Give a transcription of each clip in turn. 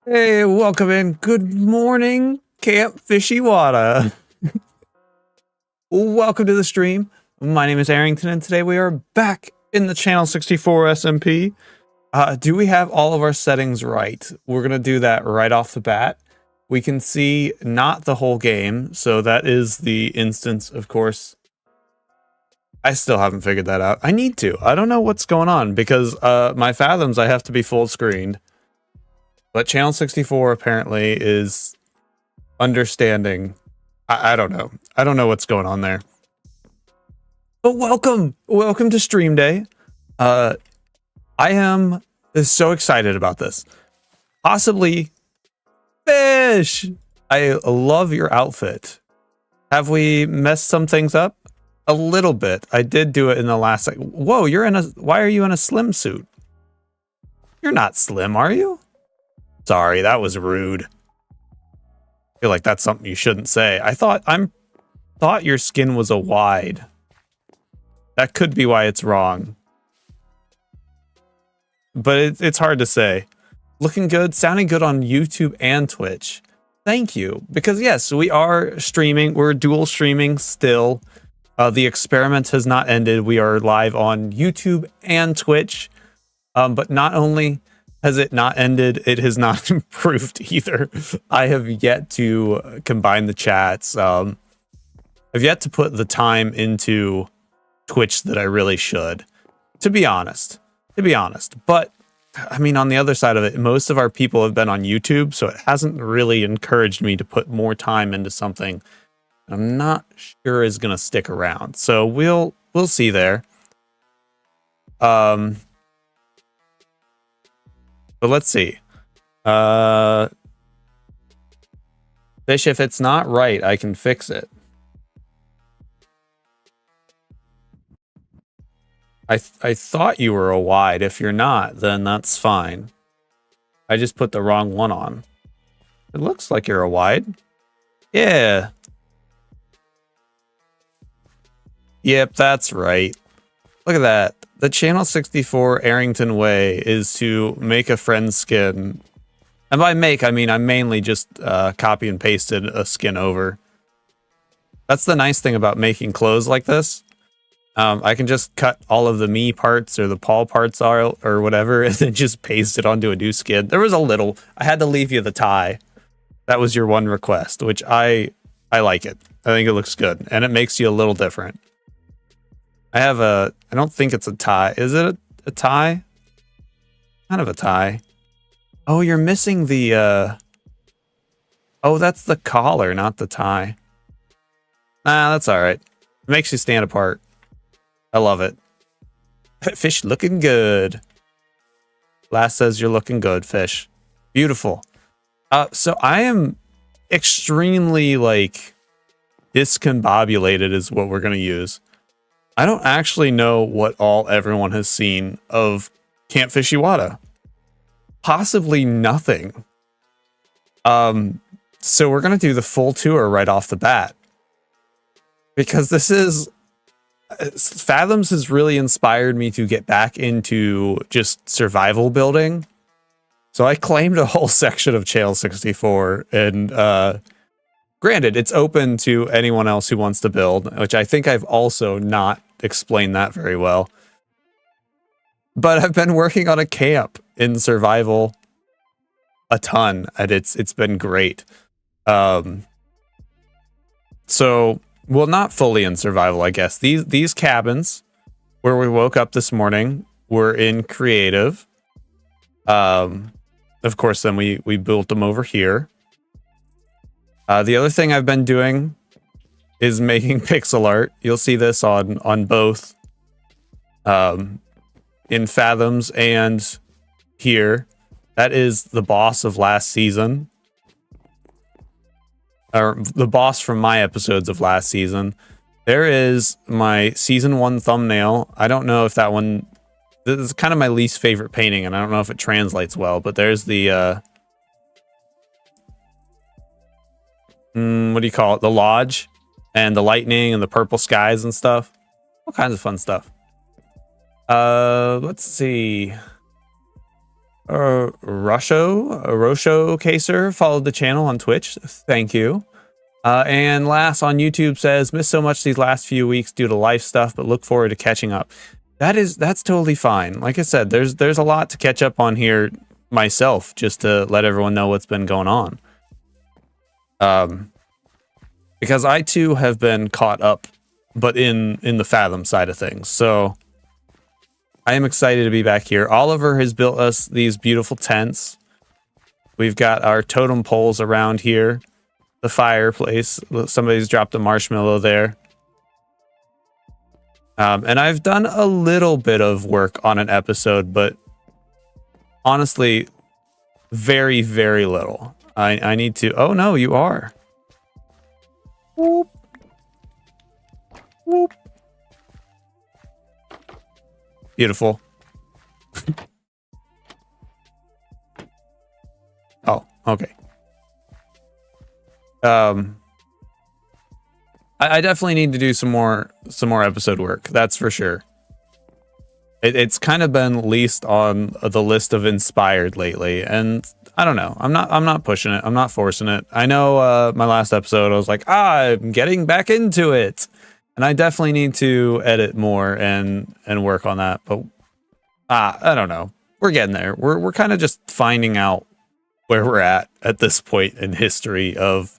Hey, welcome in. Good morning, Camp Fishywata. Welcome to the stream. My name is Aerington, and today we are back in the Ch64 SMP. Do we have all of our settings right? We're going to do that right off the bat. We can see not the whole game, so that is the instance, of course. I still haven't figured that out. I need to. I don't know what's going on, because my fathoms, I have to be full screened. But Channel 64 apparently is understanding. I don't know. I don't know what's going on there. But welcome to Stream Day. I am so excited about this. Possibly Fish. I love your outfit. Have we messed some things up? A little bit. I did do it in the last. Whoa, you're in a. Why are you in a slim suit? You're not slim, are you? Sorry, that was rude. I feel like that's something you shouldn't say. I thought your skin was a wide. That could be why it's wrong. But it's hard to say. Looking good, sounding good on YouTube and Twitch. Thank you. Because yes, we are streaming. We're dual streaming still. The experiment has not ended. We are live on YouTube and Twitch. But not only has it not ended, it has not improved either. I have yet to combine the chats. I've yet to put the time into Twitch that I really should, to be honest. But I mean, on the other side of it, most of our people have been on YouTube, so it hasn't really encouraged me to put more time into something I'm not sure is going to stick around. So we'll see there. But let's see. Fish, if it's not right, I can fix it. I thought you were a wide. If you're not, then that's fine. I just put the wrong one on. It looks like you're a wide. Yeah. Yep, that's right. Look at that. The Channel 64 Aerington way is to make a friend's skin. And by make, I mean I mainly just copy and pasted a skin over. That's the nice thing about making clothes like this. I can just cut all of the me parts or the Paul parts or whatever and then just paste it onto a new skin. There was a little. I had to leave you the tie. That was your one request, which I like it. I think it looks good. And it makes you a little different. I don't think it's a tie. Is it a tie? Kind of a tie. Oh, you're missing the, oh, that's the collar, not the tie. Nah, that's all right. It makes you stand apart. I love it. Fish looking good. Last says you're looking good, Fish. Beautiful. So I am extremely, like, discombobulated is what we're going to use. I don't actually know what all everyone has seen of Camp Fishywata. Possibly nothing. So we're going to do the full tour right off the bat. Because this is... Fathoms has really inspired me to get back into just survival building. So I claimed a whole section of Ch64, and granted, it's open to anyone else who wants to build, which I think I've also not explained that very well. But I've been working on a camp in survival a ton, and it's been great. So, well, not fully in survival, I guess. These cabins where we woke up this morning were in creative. Of course, then we built them over here. The other thing I've been doing is making pixel art. You'll see this on both in Fathoms and here. That is the boss of last season. Or the boss from my episodes of last season. There is my season 1 thumbnail. I don't know if that one... This is kind of my least favorite painting, and I don't know if it translates well, but there's the... what do you call it? The lodge, and the lightning, and the purple skies and stuff. All kinds of fun stuff. Let's see... Rosho Kaser followed the channel on Twitch. Thank you. And Lass on YouTube says, missed so much these last few weeks due to life stuff, but look forward to catching up. That's totally fine. Like I said, there's a lot to catch up on here myself, just to let everyone know what's been going on. Because I too have been caught up, but in the Fathom side of things. So I am excited to be back here. Oliver has built us these beautiful tents. We've got our totem poles around here. The fireplace. Somebody's dropped a marshmallow there. And I've done a little bit of work on an episode, but honestly, very, very little. I need to... Oh, no, you are. Whoop. Whoop. Beautiful. Oh, okay. I definitely need to do some more episode work. That's for sure. It's kind of been least on the list of inspired lately, and I don't know. I'm not pushing it. I'm not forcing it. I know my last episode I was like, I'm getting back into it. And I definitely need to edit more and work on that. But I don't know. We're getting there. We're kind of just finding out where we're at this point in history of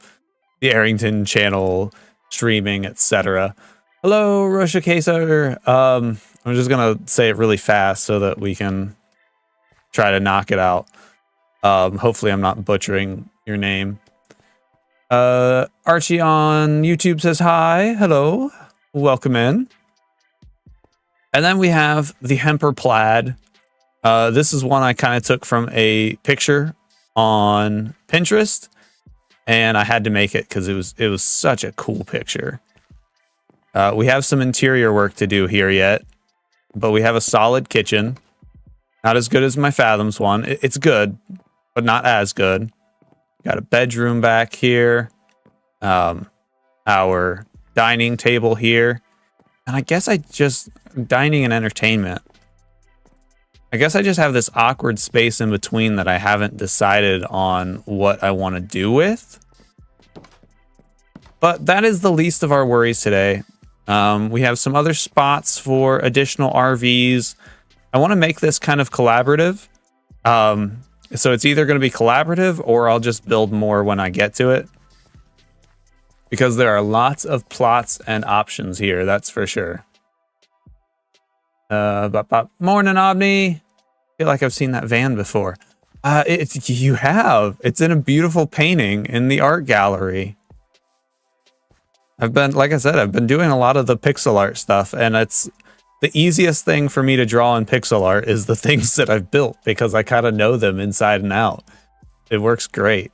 the Aerington channel, streaming, etc. Hello, Russia Kaser. I'm just gonna say it really fast so that we can try to knock it out. Hopefully I'm not butchering your name. Archie on YouTube says hi. Hello. Welcome in. And then we have the Hemper Plaid. This is one I kind of took from a picture on Pinterest, and I had to make it because it was such a cool picture. We have some interior work to do here yet, but we have a solid kitchen. Not as good as my Fathoms one. It's good, but not as good. Got a bedroom back here. Our dining table here. And I guess dining and entertainment. I guess I just have this awkward space in between that I haven't decided on what I want to do with. But that is the least of our worries today. We have some other spots for additional RVs. I want to make this kind of collaborative. So it's either going to be collaborative or I'll just build more when I get to it. Because there are lots of plots and options here, that's for sure. Morning, Omni. I feel like I've seen that van before. You have. It's in a beautiful painting in the art gallery. Like I said, I've been doing a lot of the pixel art stuff, and the easiest thing for me to draw in pixel art is the things that I've built because I kind of know them inside and out. It works great.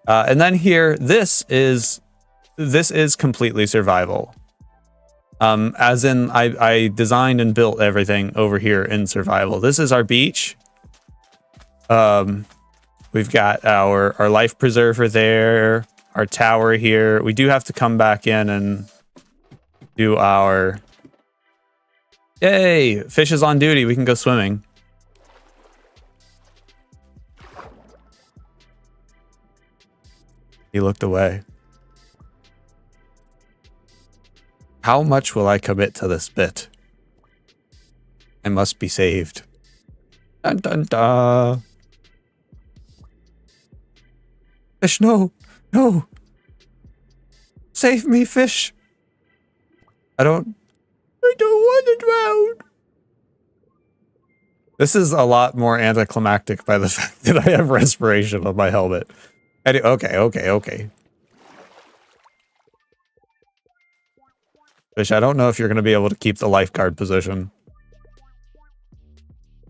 And then here, this is completely survival. As in, I designed and built everything over here in survival. This is our beach. We've got our life preserver there, our tower here. We do have to come back in and do our... Yay! Fish is on duty. We can go swimming. He looked away. How much will I commit to this bit? I must be saved. Dun dun dun. Fish, no! No! Save me, fish! I don't want to drown! This is a lot more anticlimactic by the fact that I have respiration on my helmet. Okay. Fish, I don't know if you're going to be able to keep the lifeguard position.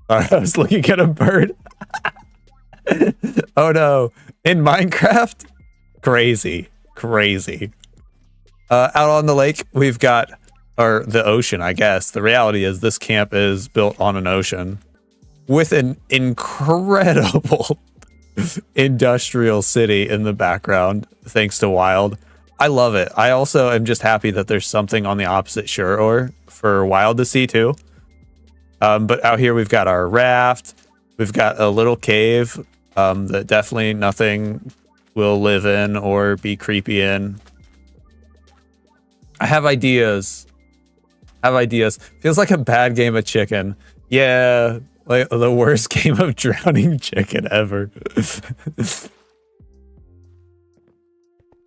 I was looking at a bird. Oh no. In Minecraft? Crazy. Out on the lake, we've got, or the ocean, I guess. The reality is this camp is built on an ocean with an incredible industrial city in the background, thanks to Wild. I love it. I also am just happy that there's something on the opposite shore for Wild to see too. But out here we've got our raft. We've got a little cave that definitely nothing will live in or be creepy in. I have ideas. Feels like a bad game of chicken. Yeah, like the worst game of drowning chicken ever.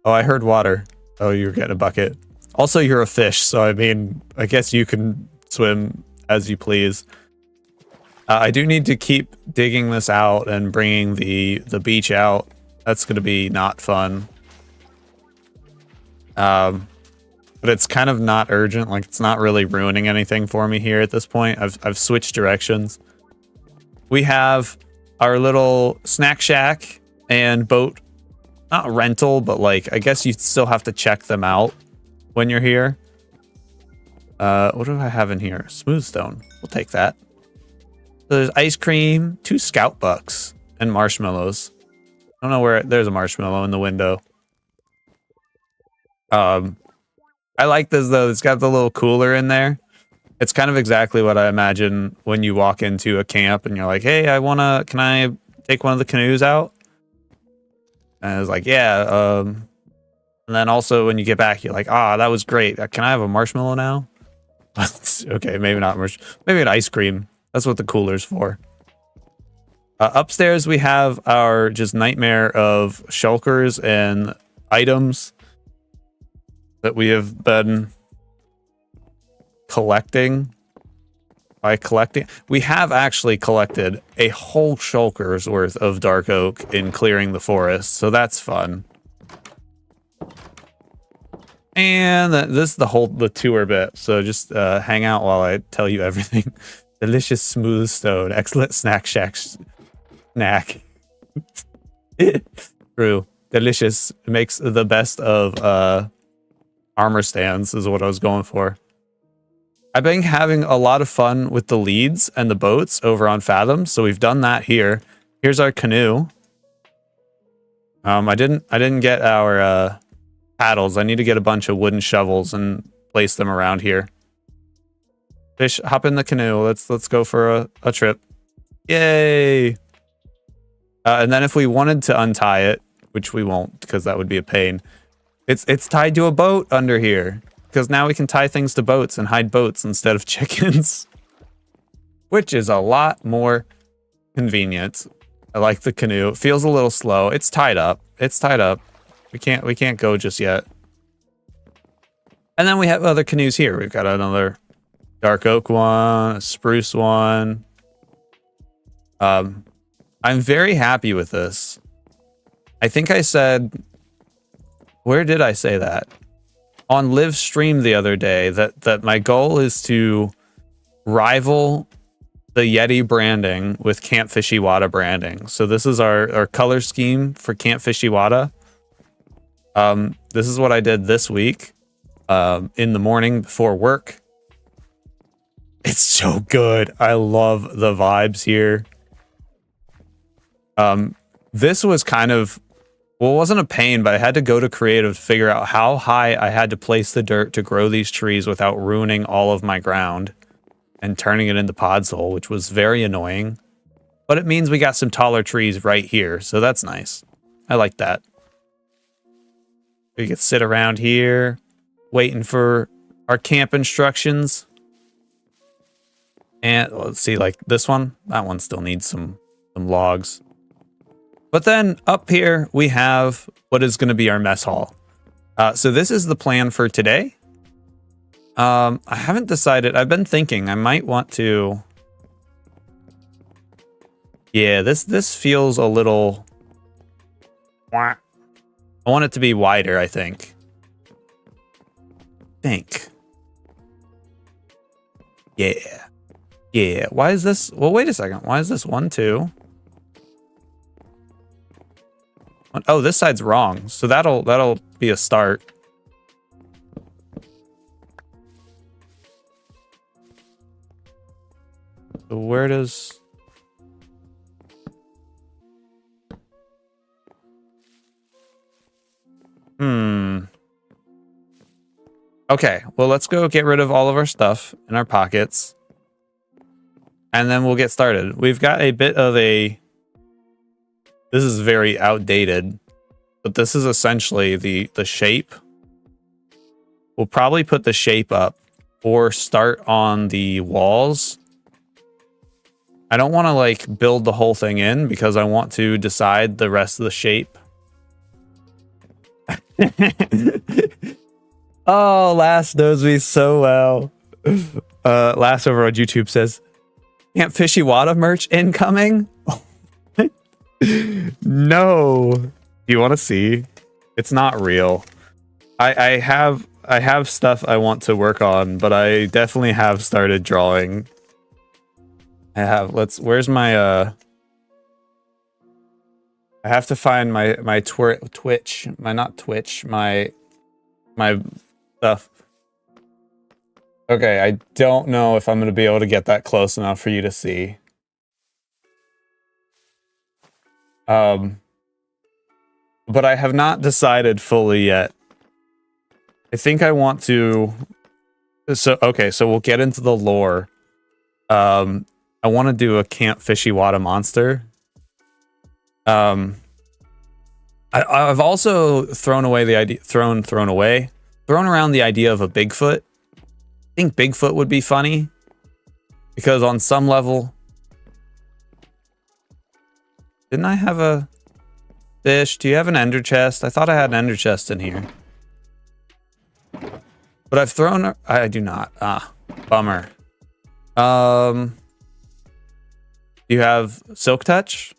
Oh, I heard water. Oh, you're getting a bucket. Also, you're a fish, so I mean, I guess you can swim as you please. I do need to keep digging this out and bringing the beach out. That's going to be not fun. But it's kind of not urgent. Like, it's not really ruining anything for me here at this point. I've switched directions. We have our little snack shack and boat. Not rental, but like, I guess you still have to check them out when you're here. What do I have in here? Smooth stone. We'll take that. So there's ice cream, 2 scout bucks, and marshmallows. I don't know where... There's a marshmallow in the window. I like this, though. It's got the little cooler in there. It's kind of exactly what I imagine when you walk into a camp and you're like, hey, can I take one of the canoes out? And I was like, yeah. And then also when you get back, you're like, that was great. Can I have a marshmallow now? Okay, maybe not. Maybe an ice cream. That's what the cooler's for. Upstairs, we have our just nightmare of shulkers and items that we have been collecting. By collecting, we have actually collected a whole shulker's worth of dark oak in clearing the forest, so that's fun. And this is the tour bit, so just hang out while I tell you everything. Delicious smooth stone, excellent snack shack snack. True, delicious. It makes the best of armor stands is what I was going for. I've been having a lot of fun with the leads and the boats over on Fathom, so we've done that here. Here's our canoe. I didn't get our paddles. I need to get a bunch of wooden shovels and place them around here. Fish, hop in the canoe. Let's go for a trip. Yay! And then if we wanted to untie it, which we won't because that would be a pain, it's tied to a boat under here. Because now we can tie things to boats and hide boats instead of chickens. Which is a lot more convenient. I like the canoe. It feels a little slow. It's tied up. We can't go just yet. And then we have other canoes here. We've got another dark oak one, a spruce one. I'm very happy with this. I think I said... Where did I say that? on live stream the other day that my goal is to rival the Yeti branding with Camp Fishywata branding. So this is our color scheme for Camp Fishywata. This is what I did this week in the morning before work. It's so good. I love the vibes here. This was kind of, well, it wasn't a pain, but I had to go to creative to figure out how high I had to place the dirt to grow these trees without ruining all of my ground and turning it into podzol, which was very annoying. But it means we got some taller trees right here, so that's nice. I like that. We could sit around here waiting for our camp instructions. And let's see, like this one, that one still needs some logs. But then up here, we have what is going to be our mess hall. So this is the plan for today. I haven't decided. I've been thinking I might want to. Yeah, this feels a little. I want it to be wider, I think. Yeah. Yeah. Why is this? Well, wait a second. Why is this 1, 2? Oh, this side's wrong. So that'll be a start. So where does... Okay, well, let's go get rid of all of our stuff in our pockets. And then we'll get started. We've got a bit of a... This is very outdated, but this is essentially the shape. We'll probably put the shape up or start on the walls. I don't want to like build the whole thing in because I want to decide the rest of the shape. Oh, Lass knows me so well. Lass over on YouTube says, "Camp Fishywata merch incoming?" No. Do you want to see? It's not real. I have stuff I want to work on, but I definitely have started drawing. I have. Where's my I have to find my Twitch, not Twitch, my stuff. Okay, I don't know if I'm going to be able to get that close enough for you to see. But I have not decided fully yet. I think I want to... So we'll get into the lore. I want to do a Camp Fishywata monster. I've also thrown away the idea... Thrown around the idea of a Bigfoot. I think Bigfoot would be funny. Because on some level... Didn't I have a fish? Do you have an ender chest? I thought I had an ender chest in here. But I've thrown... I do not. Ah, bummer. Do you have Silk Touch?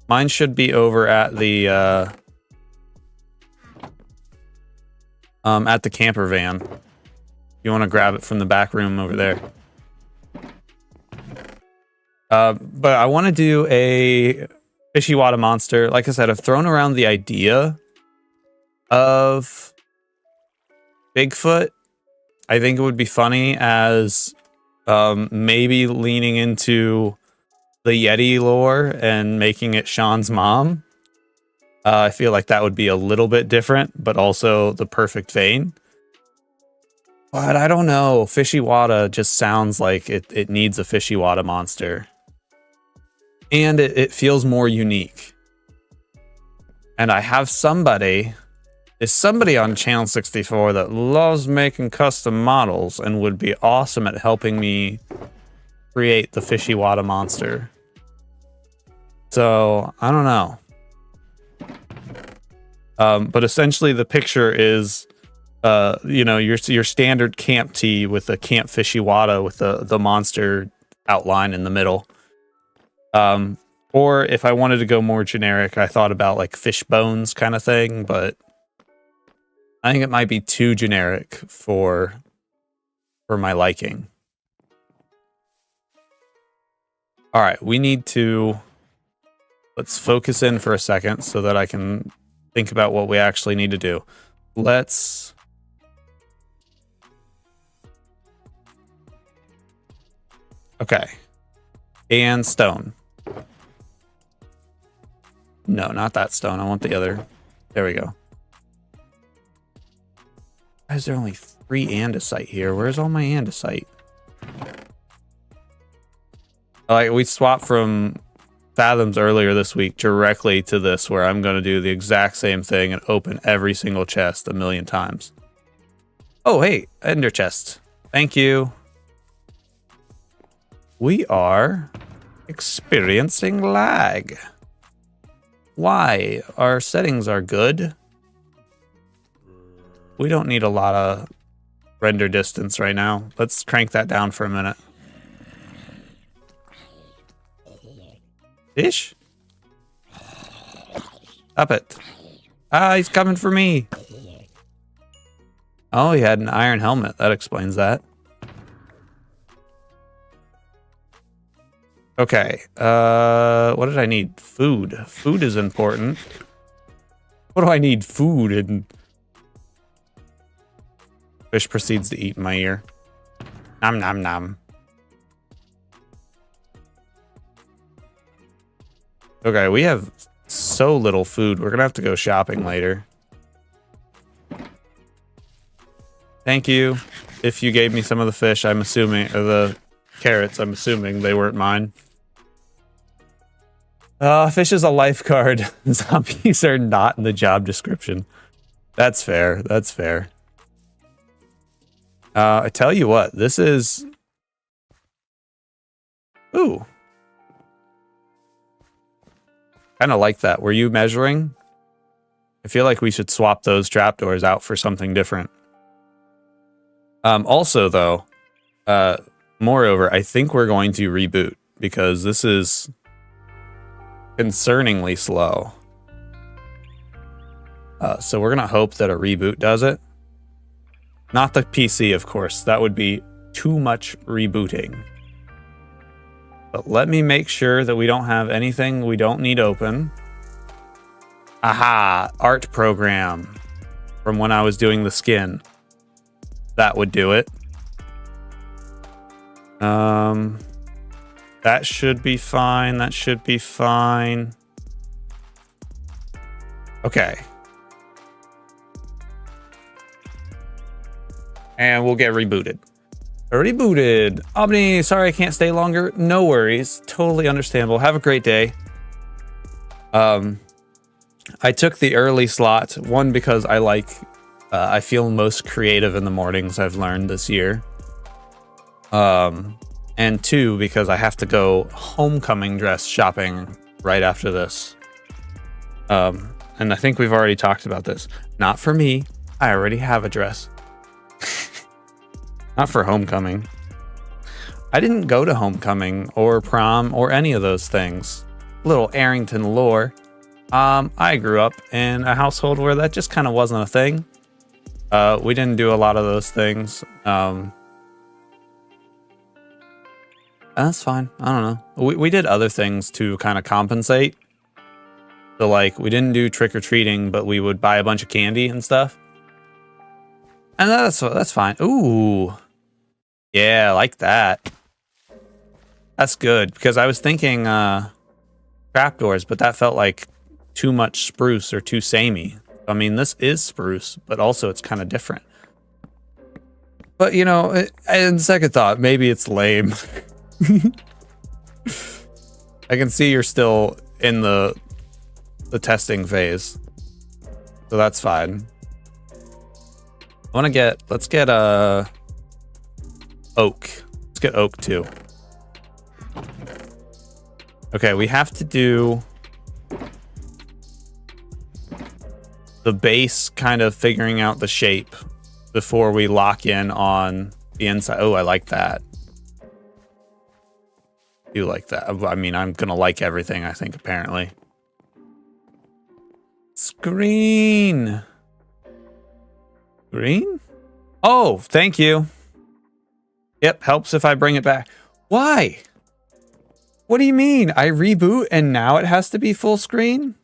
Mine should be over at the camper van. You want to grab it from the back room over there. But I want to do a Fishywata monster. Like I said, I've thrown around the idea of Bigfoot. I think it would be funny as maybe leaning into the Yeti lore and making it Sean's mom. I feel like that would be a little bit different, but also the perfect vein. But I don't know. Fishywata just sounds like it needs a Fishywata monster. And it feels more unique. And I have somebody... There's somebody on Channel 64 that loves making custom models and would be awesome at helping me create the Fishywata monster. So, I don't know. But essentially the picture is, you know, your standard camp tee with a Camp Fishywata with the monster outline in the middle. Or if I wanted to go more generic, I thought about like fish bones kind of thing, but I think it might be too generic for my liking. All right, we need to... Let's focus in for a second so that I can think about what we actually need to do. Let's... Okay. And stone. No, not that stone. I want the other. There we go. Why is there only 3 andesite here? Where's all my andesite? Like, we swapped from Fathoms earlier this week directly to this, where I'm going to do the exact same thing and open every single chest 1,000,000 times. Oh, hey, ender chest. Thank you. We are experiencing lag. Why? Our settings are good. We don't need a lot of render distance right now. Let's crank that down for a minute. Fish? Stop it. Ah, he's coming for me. Oh, he had an iron helmet. That explains that. Okay. What did I need? Food. Food is important. What do I need? Food. And fish proceeds to eat in my ear. Nom nom nom. Okay, we have so little food. We're gonna have to go shopping later. Thank you. If you gave me some of the fish, I'm assuming, or the carrots, I'm assuming they weren't mine. Fish is a lifeguard. Zombies are not in the job description. That's fair. That's fair. I tell you what, this is... Ooh. Kind of like that. Were you measuring? I feel like we should swap those trapdoors out for something different. Also, though, moreover, I think we're going to reboot because this is concerningly slow. So we're going to hope that a reboot does it. Not the PC, of course. That would be too much rebooting. But let me make sure that we don't have anything we don't need open. Aha! Art program. From when I was doing the skin. That would do it. That should be fine. That should be fine. Okay. And we'll get rebooted. Rebooted. Omni, sorry I can't stay longer. No worries. Totally understandable. Have a great day. I took the early slot. One, because I feel most creative in the mornings, I've learned this year. And 2, because I have to go homecoming dress shopping right after this. And I think we've already talked about this. Not for me. I already have a dress. Not for homecoming. I didn't go to homecoming or prom or any of those things. Little Aerington lore. I grew up in a household where that just kind of wasn't a thing. We didn't do a lot of those things. That's fine. I don't know. We did other things to kind of compensate. So, like, we didn't do trick-or-treating, but we would buy a bunch of candy and stuff. And that's fine. Ooh. Yeah, I like that. That's good, because I was thinking trapdoors, but that felt like too much spruce or too samey. I mean, this is spruce, but also it's kind of different. But, you know, in second thought, maybe it's lame. I can see you're still in the testing phase. So that's fine. Let's get oak. Let's get oak too. Okay, we have to do the base, kind of figuring out the shape before we lock in on the inside. Oh, I like that. I do like that. I mean, I'm gonna like everything, I think, apparently. Screen. Green? Oh, thank you. Yep, helps if I bring it back. Why? What do you mean? I reboot and now it has to be full screen?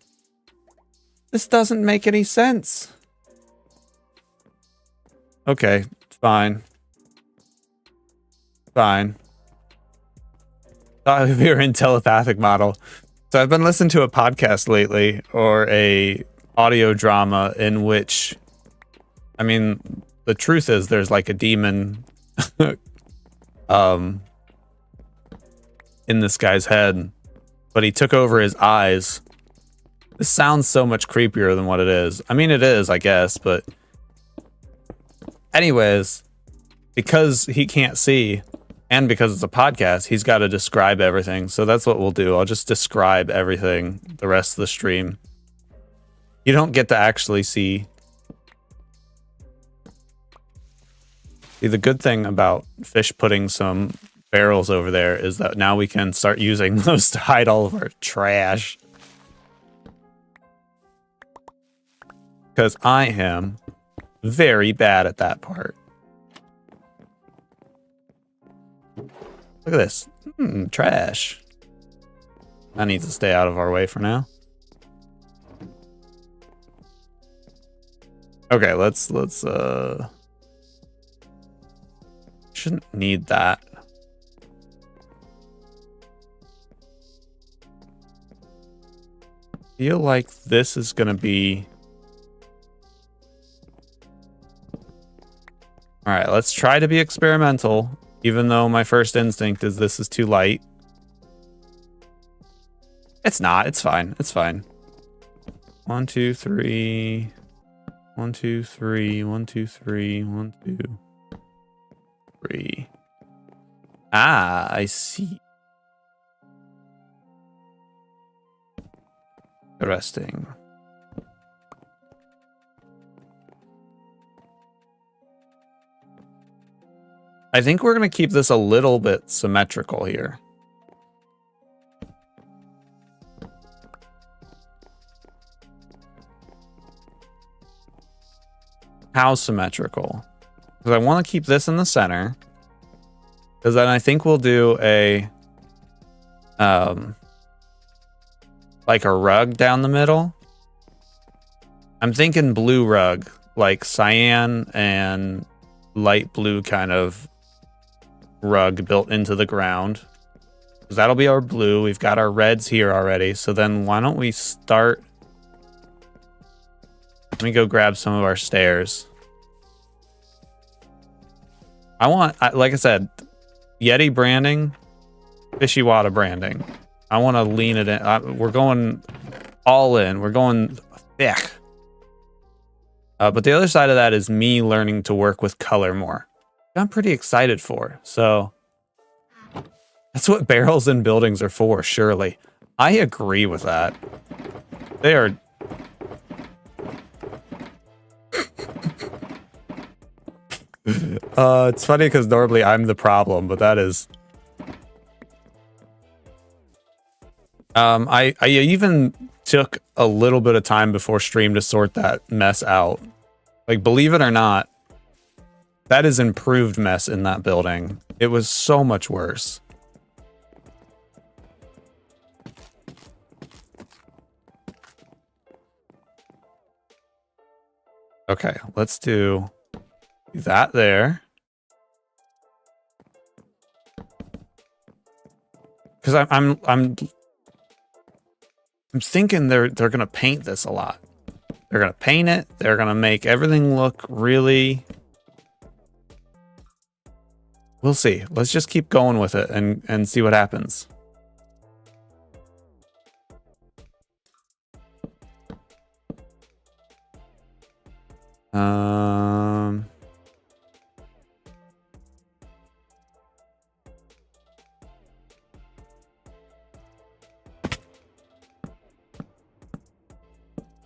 This doesn't make any sense. Okay, fine. Fine. Thought we were in telepathic model. So I've been listening to a podcast lately, or a audio drama in which, I mean, the truth is there's like a demon in this guy's head, but he took over his eyes. This sounds so much creepier than what it is. I mean, it is, I guess, but anyways, because he can't see and because it's a podcast, he's got to describe everything. So that's what we'll do. I'll just describe everything the rest of the stream. You don't get to actually see. See, the good thing about Fish putting some barrels over there is that now we can start using those to hide all of our trash. Because I am very bad at that part. Look at this. Trash. That needs to stay out of our way for now. Okay, let's shouldn't need that. Feel like this is gonna be. All right, let's try to be experimental, even though my first instinct is this is too light. It's not, it's fine, it's fine. 1, 2, 3. 1, 2, 3, 1, 2, 3, 1, 2, 3. Ah, I see. Interesting. I think we're going to keep this a little bit symmetrical here. How symmetrical? Because I want to keep this in the center. Because then I think we'll do a like a rug down the middle. I'm thinking blue rug, like cyan and light blue kind of rug built into the ground. Because that'll be our blue. We've got our reds here already. So then why don't we start? Let me go grab some of our stairs. I want, like I said, Yeti branding, Fishywata branding. I want to lean it in. We're going all in. We're going thick. But the other side of that is me learning to work with color more. I'm pretty excited for. So that's what barrels in buildings are for, surely. I agree with that. They are... it's funny because normally I'm the problem, but that is... I even took a little bit of time before stream to sort that mess out. Like, believe it or not, that is improved mess in that building. It was so much worse. Okay, let's do that there. Because I'm thinking they're gonna paint this a lot. They're gonna paint it. They're gonna make everything look really. We'll see. Let's just keep going with it and see what happens.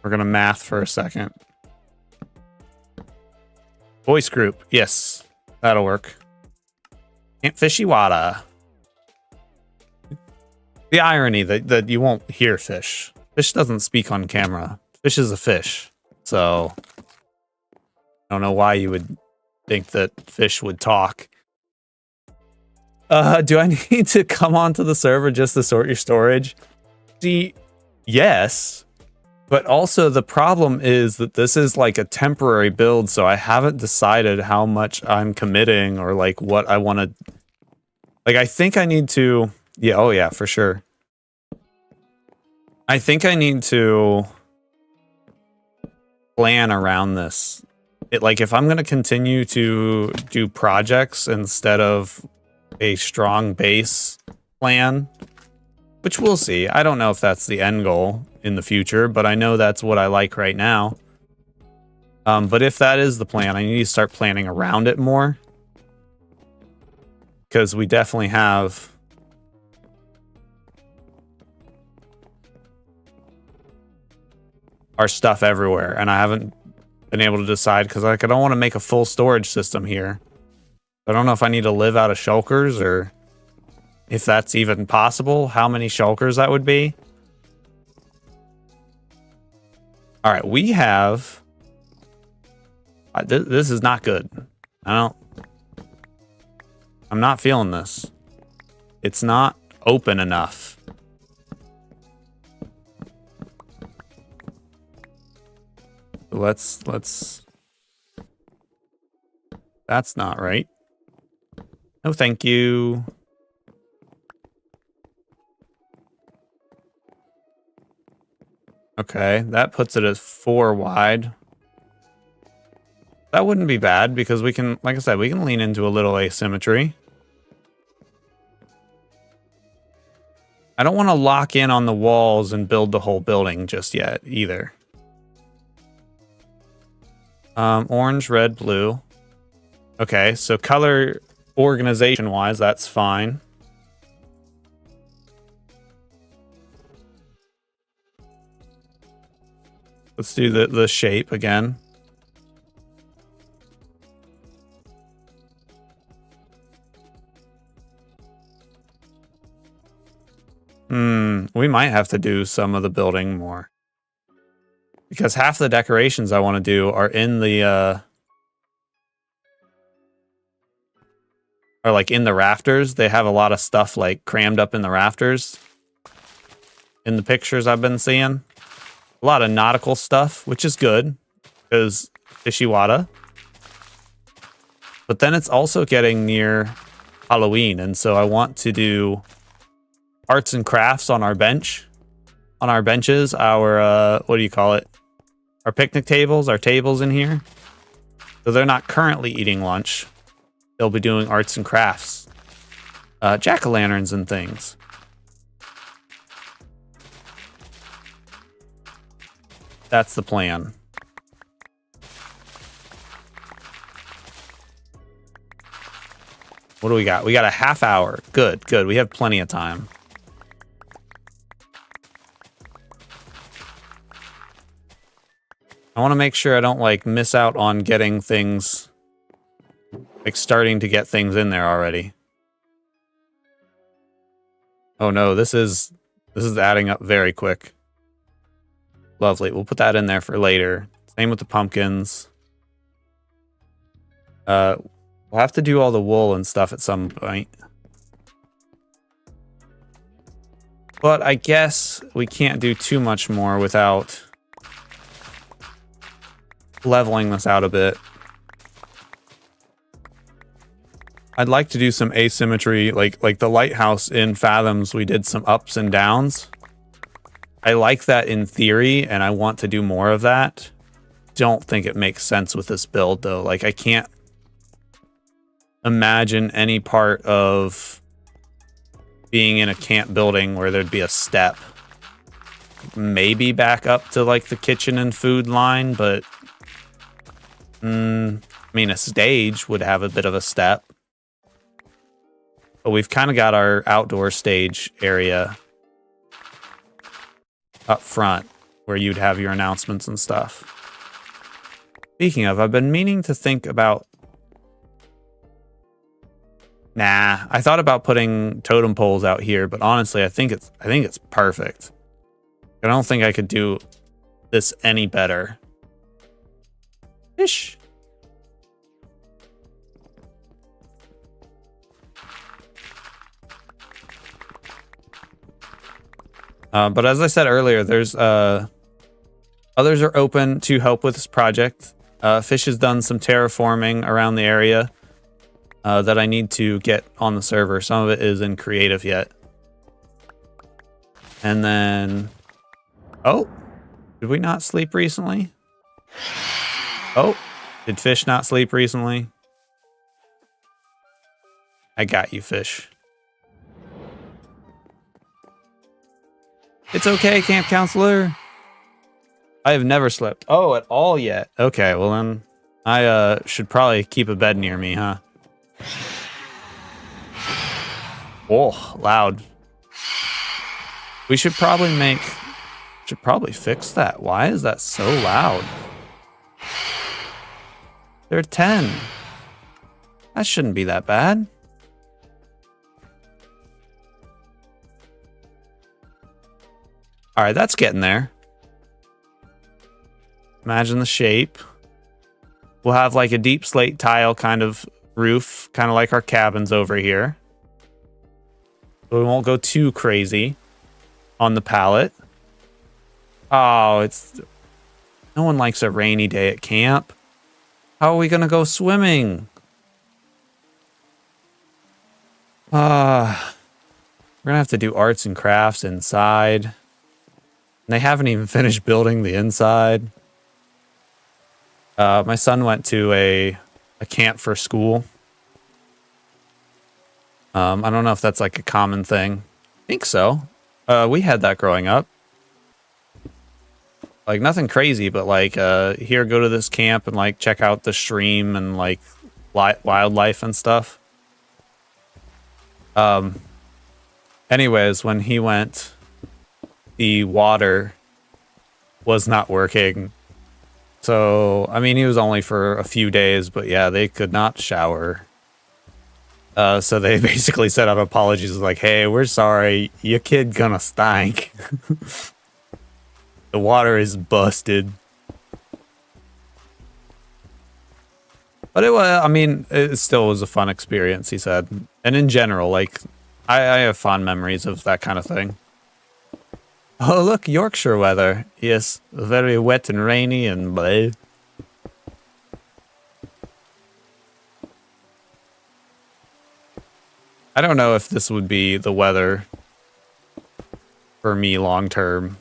We're gonna math for a second. Voice group. Yes, that'll work. Fishywata. The irony that you won't hear Fish. Fish doesn't speak on camera. Fish is a fish. So I don't know why you would think that fish would talk. Do I need to come onto the server just to sort your storage? See, yes. But also the problem is that this is like a temporary build, so I haven't decided how much I'm committing or like what I want to... Like, I think I need to... Yeah, oh yeah, for sure. I think I need to plan around this. Like, if I'm going to continue to do projects instead of a strong base plan, which we'll see. I don't know if that's the end goal in the future, but I know that's what I like right now. But if that is the plan, I need to start planning around it more. Because we definitely have... our stuff everywhere, and I haven't been able to decide because like I don't want to make a full storage system here. I don't know if I need to live out of shulkers or if that's even possible, how many shulkers that would be. All right, we have... this is not good. I'm not feeling this. It's not open enough. Let's... That's not right. No, thank you. Okay, that puts it as 4 wide. That wouldn't be bad because we can, like I said, we can lean into a little asymmetry. I don't want to lock in on the walls and build the whole building just yet either. Orange, red, blue. Okay, so color organization-wise, that's fine. Let's do the shape again. We might have to do some of the building more. Because half the decorations I want to do are in the... are like in the rafters. They have a lot of stuff like crammed up in the rafters. In the pictures I've been seeing. A lot of nautical stuff, which is good. Because Fishywata. But then it's also getting near Halloween. And so I want to do arts and crafts on our bench. On our benches. Our, what do you call it? Our picnic tables. Our tables in here. So they're not currently eating lunch. They'll be doing arts and crafts. Jack-o'-lanterns and things. That's the plan. What do we got? We got a half hour. Good, good. We have plenty of time. I want to make sure I don't, like, miss out on getting things... like, starting to get things in there already. Oh no, this is adding up very quick. Lovely. We'll put that in there for later. Same with the pumpkins. We'll have to do all the wool and stuff at some point. But I guess we can't do too much more without leveling this out a bit. I'd like to do some asymmetry, like the lighthouse in Fathoms, we did some ups and downs. I like that in theory, and I want to do more of that. Don't think it makes sense with this build, though. Like, I can't imagine any part of being in a camp building where there'd be a step. Maybe back up to, like, the kitchen and food line, but... I mean, a stage would have a bit of a step. But we've kind of got our outdoor stage area up front where you'd have your announcements and stuff. Speaking of, I've been meaning to think about... Nah, I thought about putting totem poles out here, but honestly, I think it's perfect. I don't think I could do this any better. Fish. But as I said earlier, there's others are open to help with this project. Fish has done some terraforming around the area that I need to get on the server. Some of it is in creative yet. And then... Oh! Did we not sleep recently? Oh! Did Fish not sleep recently? I got you, Fish. It's okay, camp counselor. I have never slept. Oh, at all yet. Okay, well then I should probably keep a bed near me, huh? Oh, loud. We should probably fix that. Why is that so loud? They're 10. That shouldn't be that bad. All right, that's getting there. Imagine the shape. We'll have like a deep slate tile kind of roof, kind of like our cabins over here. So we won't go too crazy on the palette. Oh, no one likes a rainy day at camp. How are we gonna go swimming? We're gonna have to do arts and crafts inside. And they haven't even finished building the inside. My son went to a camp for school. I don't know if that's like a common thing. I think so. We had that growing up. Like nothing crazy, but like here, go to this camp and like check out the stream and like wildlife and stuff. Anyways, when he went, the water was not working. So, I mean, he was only for a few days, but yeah, they could not shower. So they basically sent out apologies like, hey, we're sorry, your kid gonna stank. The water is busted. But it was, I mean, it still was a fun experience, he said. And in general, like, I have fond memories of that kind of thing. Oh, look, Yorkshire weather. Yes, very wet and rainy and blah. I don't know if this would be the weather for me long term.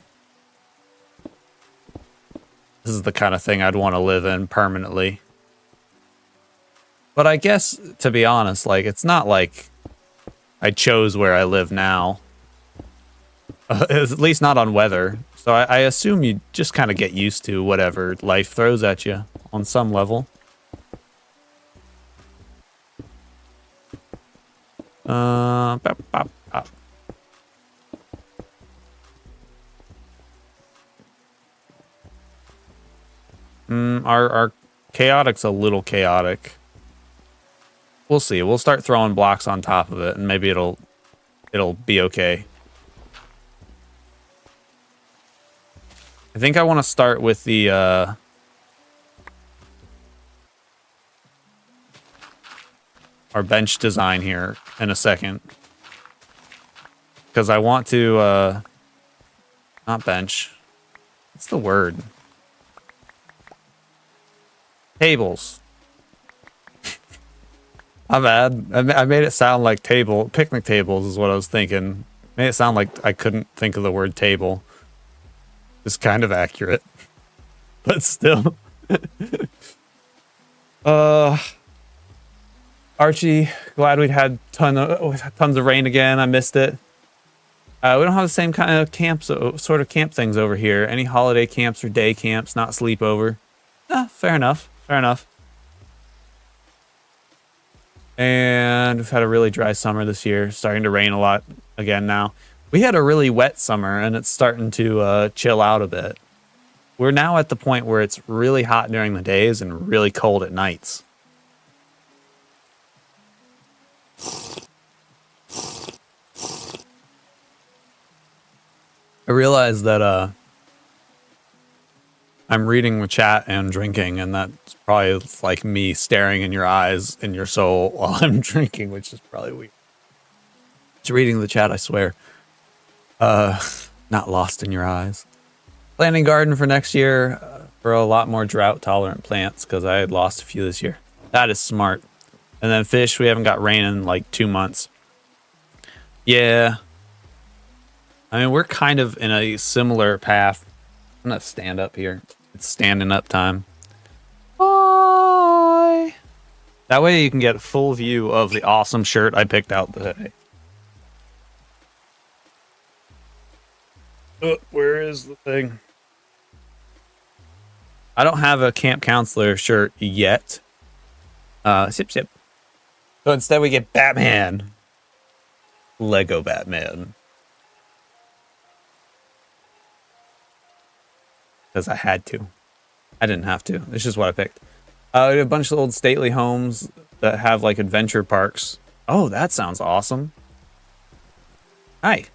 This is the kind of thing I'd want to live in permanently. But I guess, to be honest, like, it's not like I chose where I live now. At least not on weather. So I assume you just kind of get used to whatever life throws at you on some level. Bop, bop, bop. Our chaotic's a little chaotic. We'll see. We'll start throwing blocks on top of it, and maybe it'll be okay. I think I want to start with the our bench design here in a second, because I want to not bench. What's the word? Tables. My bad. I made it sound like picnic tables is what I was thinking. Made it sound like I couldn't think of the word table. It's kind of accurate, but still. Archie, glad we'd had tons of rain again. I missed it. We don't have the same kind of sort of camp things over here. Any holiday camps or day camps, not sleepover. Fair enough. Fair enough. And we've had a really dry summer this year. Starting to rain a lot again now. We had a really wet summer, and it's starting to chill out a bit. We're now at the point where it's really hot during the days and really cold at nights. I realize that I'm reading the chat and drinking, and that's probably like me staring in your eyes and your soul while I'm drinking, which is probably weird. It's reading the chat, I swear. not lost in your eyes. Planting garden for next year for a lot more drought tolerant plants because I had lost a few this year. That is smart. And then fish, we haven't got rain in like 2 months. Yeah. I mean, we're kind of in a similar path. I'm gonna stand up here. It's standing up time. Bye. That way you can get a full view of the awesome shirt I picked out today. Where is the thing? I don't have a camp counselor shirt yet. Sip. So instead we get Batman. Lego Batman. Because I had to. I didn't have to. It's just what I picked. We have a bunch of old stately homes that have like adventure parks. Oh, that sounds awesome. Hi.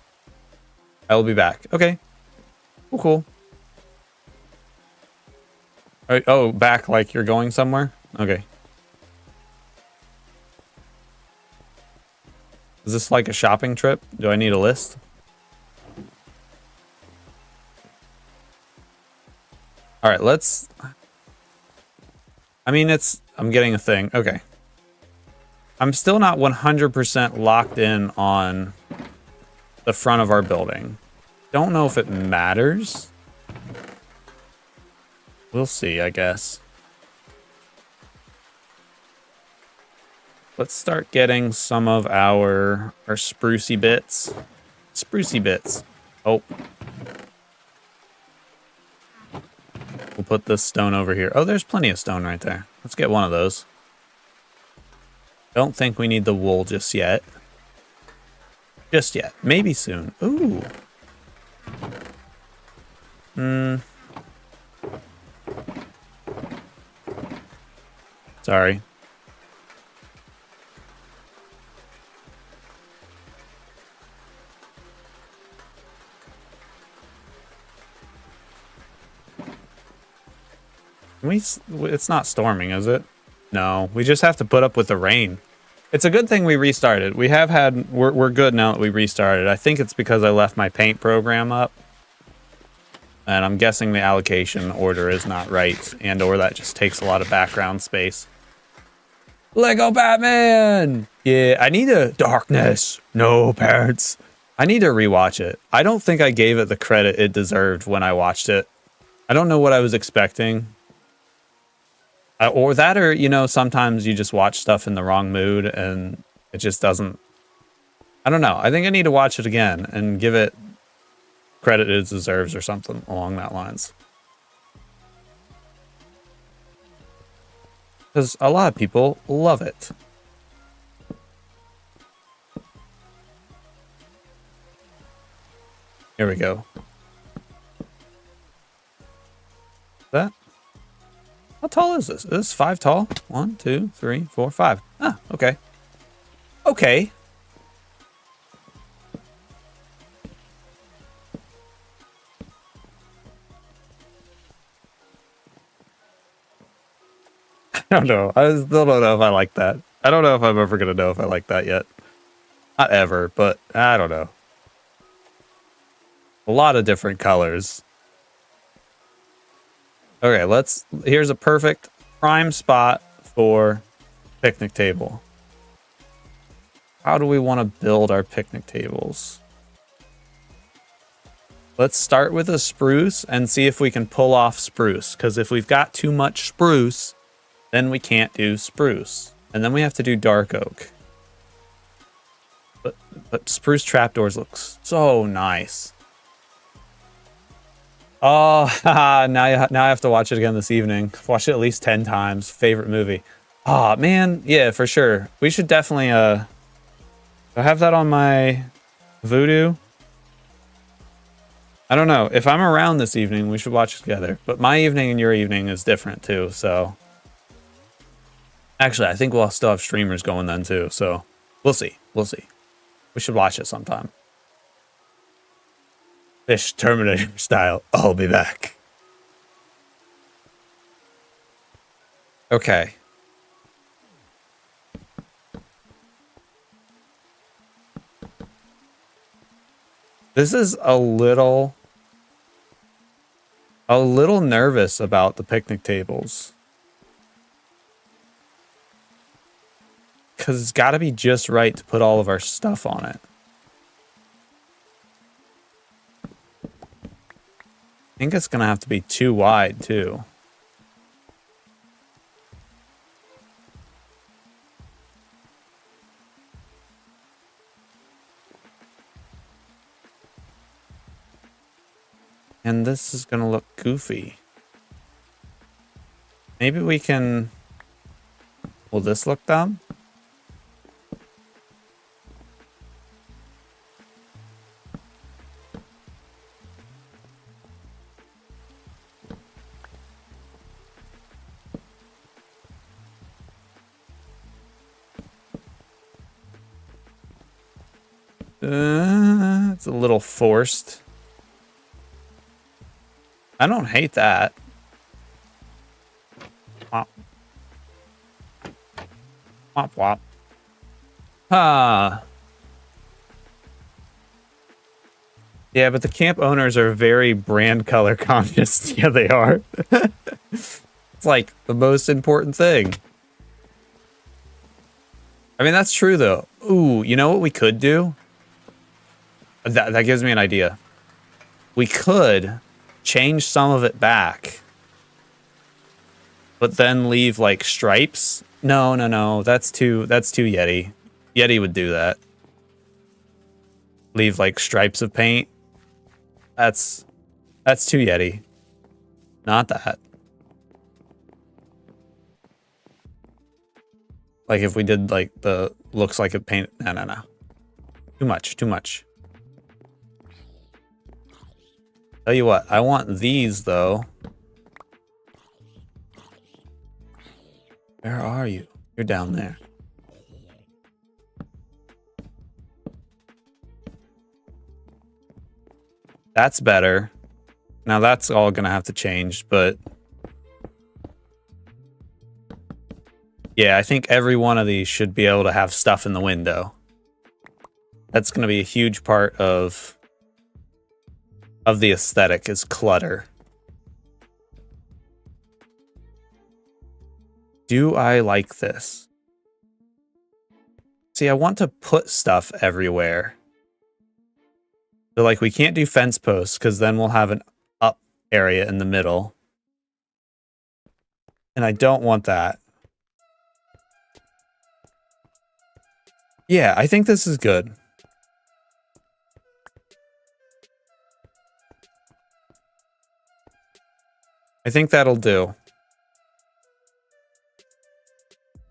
I will be back. Okay. Cool. All right, oh, back like you're going somewhere? Okay. Is this like a shopping trip? Do I need a list? All right, let's... I mean, I'm getting a thing. Okay. I'm still not 100% locked in on the front of our building. Don't know if it matters. We'll see, I guess. Let's start getting some of our sprucey bits. Sprucey bits. Oh. We'll put this stone over here. Oh, there's plenty of stone right there. Let's get one of those. Don't think we need the wool just yet. Just yet. Maybe soon. Ooh. Sorry. It's not storming, is it? No, we just have to put up with the rain. It's a good thing we restarted. We're good now that we restarted. I think it's because I left my paint program up. And I'm guessing the allocation order is not right, and or that just takes a lot of background space. Lego Batman! Yeah, I need a darkness. No, parents. I need to rewatch it. I don't think I gave it the credit it deserved when I watched it. I don't know what I was expecting. Or that, or, you know, sometimes you just watch stuff in the wrong mood and it just doesn't... I don't know. I think I need to watch it again and give it credit it deserves or something along that lines. Because a lot of people love it. Here we go. That? How tall is this? Is this 5 tall? 1, 2, 3, 4, 5. Ah, okay. Okay. I don't know. I still don't know if I like that. I don't know if I'm ever going to know if I like that yet. Not ever, but I don't know. A lot of different colors. Okay, here's a perfect prime spot for picnic table. How do we want to build our picnic tables? Let's start with a spruce and see if we can pull off spruce. Because if we've got too much spruce, then we can't do spruce. And then we have to do dark oak. But spruce trapdoors look so nice. Oh, now I have to watch it again this evening. I've watched it at least 10 times. Favorite movie. Oh, man. Yeah, for sure. We should definitely, do I have that on my Voodoo? I don't know. If I'm around this evening, we should watch it together. But my evening and your evening is different, too, so... Actually, I think we'll still have streamers going then, too, so... We'll see. We'll see. We should watch it sometime. Fish Terminator style. I'll be back. Okay. This is a little nervous about the picnic tables. Because it's got to be just right to put all of our stuff on it. I think it's going to have to be too wide, too. And this is going to look goofy. Maybe we can... Will this look dumb? It's a little forced. I don't hate that. Wop. Wop wop. Ah. Yeah, but the camp owners are very brand color conscious. Yeah, they are. It's like the most important thing. I mean, that's true though. Ooh, you know what we could do? That gives me an idea. We could change some of it back, but then leave like stripes. No. That's too Yeti. Yeti would do that. Leave like stripes of paint. That's too Yeti. Not that. Like if we did like the looks like a paint. No. Too much. Tell you what, I want these though. Where are you? You're down there. That's better. Now that's all gonna have to change, but yeah, I think every one of these should be able to have stuff in the window. That's gonna be a huge part of the aesthetic is clutter. Do I like this? See, I want to put stuff everywhere. So like we can't do fence posts because then we'll have an up area in the middle. And I don't want that. Yeah, I think this is good. I think that'll do.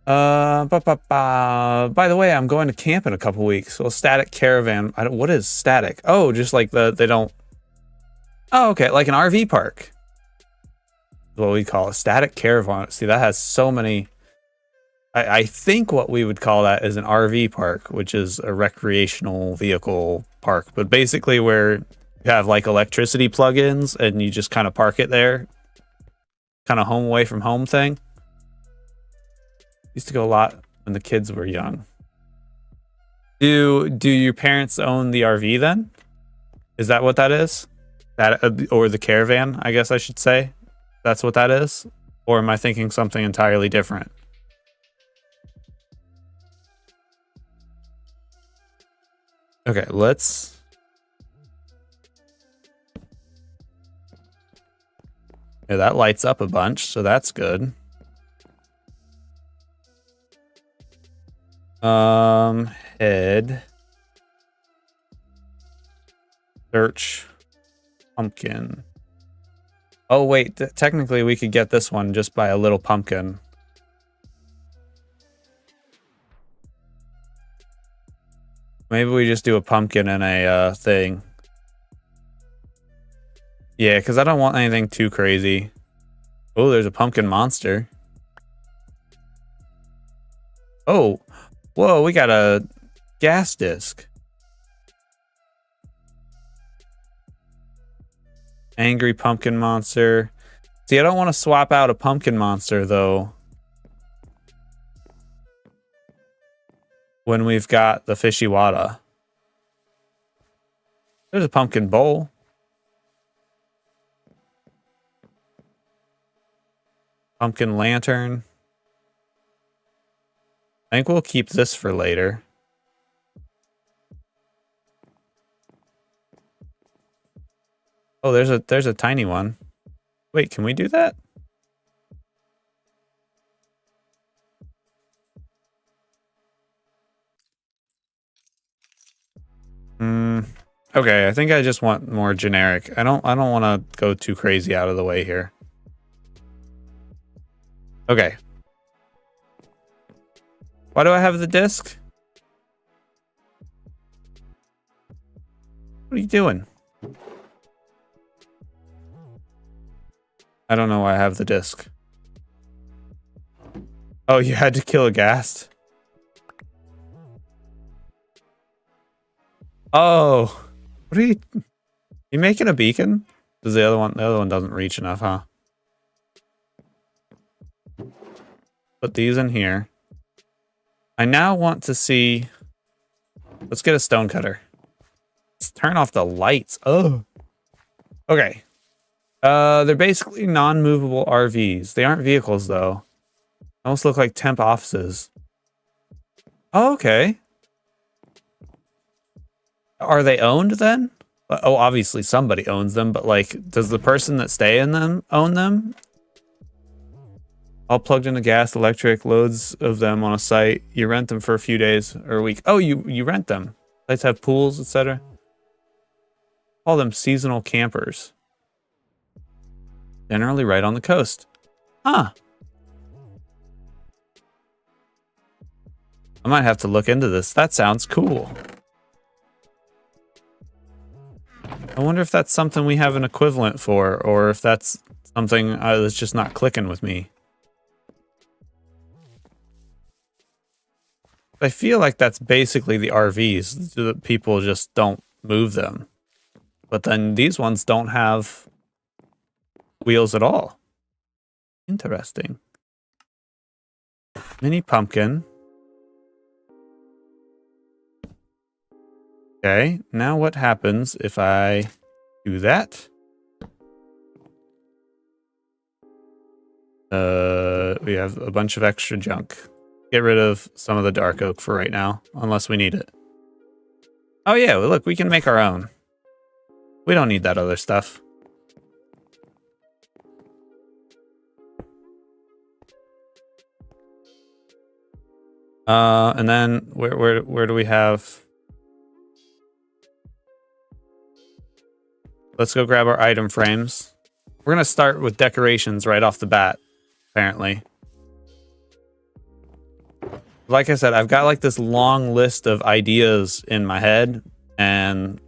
By the way, I'm going to camp in a couple weeks. So a static caravan. What is static? Oh, just like they don't. Oh, okay, like an RV park. What we call a static caravan. See, that has so many. I think what we would call that is an RV park, which is a recreational vehicle park. But basically, where you have like electricity plugins and you just kind of park it there. Kind of home away from home thing. Used to go a lot when the kids were young. Do your parents own the RV then? Is that what that is? That or the caravan, I guess I should say. That's what that is? Or am I thinking something entirely different? Okay, let's... Yeah, that lights up a bunch, so that's good. Head. Search. Pumpkin. Oh, wait, technically we could get this one just by a little pumpkin. Maybe we just do a pumpkin and a thing. Yeah, because I don't want anything too crazy. Oh, there's a pumpkin monster. Oh, whoa, we got a gas disc. Angry pumpkin monster. See, I don't want to swap out a pumpkin monster, though. When we've got the Fishywata. There's a pumpkin bowl. Pumpkin lantern. I think we'll keep this for later. Oh, there's a tiny one. Wait, can we do that? Okay, I think I just want more generic. I don't want to go too crazy out of the way here. Okay. Why do I have the disc? What are you doing? I don't know why I have the disc. Oh, you had to kill a ghast? Oh. What are you making a beacon? Does the other one doesn't reach enough, huh? Put these in here. I now want to see. Let's get a stone cutter. Let's turn off the lights. Oh. Okay. They're basically non-movable RVs. They aren't vehicles though. Almost look like temp offices. Oh, okay. Are they owned then? Oh, obviously somebody owns them, but like, does the person that stay in them own them? All plugged into gas, electric, loads of them on a site. You rent them for a few days or a week. Oh, you rent them. Sites have pools, etc. Call them seasonal campers. Generally right on the coast. Huh. I might have to look into this. That sounds cool. I wonder if that's something we have an equivalent for, or if that's something that's just not clicking with me. I feel like that's basically the RVs. People just don't move them. But then these ones don't have wheels at all. Interesting. Mini pumpkin. Okay, now what happens if I do that? We have a bunch of extra junk. Get rid of some of the dark oak for right now, unless we need it. Oh yeah, well, look, we can make our own. We don't need that other stuff. And then where do we have? Let's go grab our item frames. We're gonna start with decorations right off the bat, apparently. Like I said, I've got like this long list of ideas in my head, and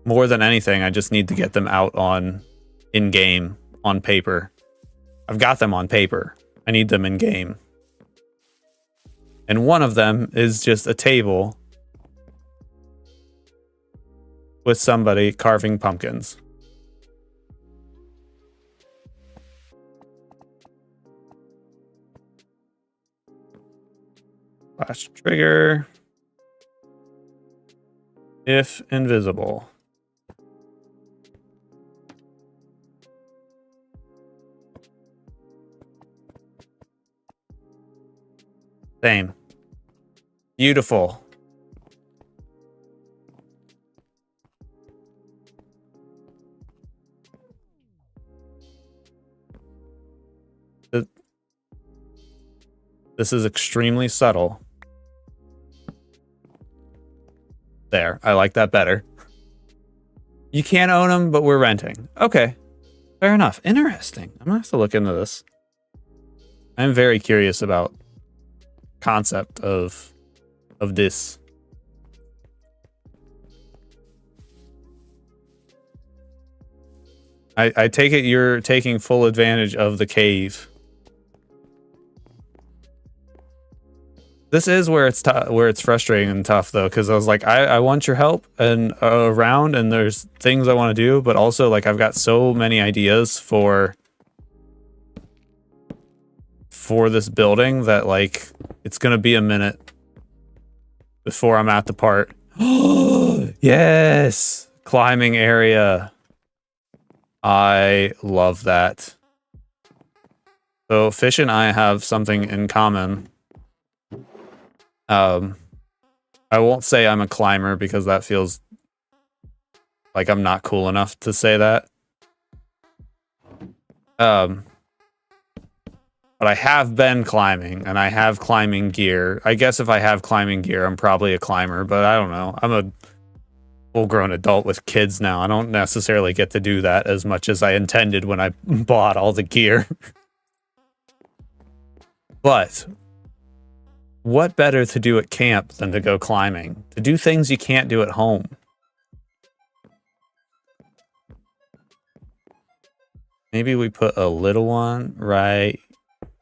more than anything, I just need to get them out on in-game on paper. I've got them on paper. I need them in game. And one of them is just a table with somebody carving pumpkins. Flash trigger. If invisible. Same. Beautiful. This is extremely subtle. There, I like that better. You can't own them, but we're renting. Okay, fair enough. Interesting. I'm gonna have to look into this. I'm very curious about concept of this. I take it you're taking full advantage of the cave. This is where it's frustrating and tough though, because I was like, I want your help and around, and there's things I want to do, but also like I've got so many ideas for this building that like it's gonna be a minute before I'm at the part. Yes! Climbing area. I love that. So Fish and I have something in common. I won't say I'm a climber because that feels like I'm not cool enough to say that. But I have been climbing, and I have climbing gear. I guess if I have climbing gear, I'm probably a climber, but I don't know. I'm a full-grown adult with kids now. I don't necessarily get to do that as much as I intended when I bought all the gear. But what better to do at camp than to go climbing? To do things you can't do at home. Maybe we put a little one right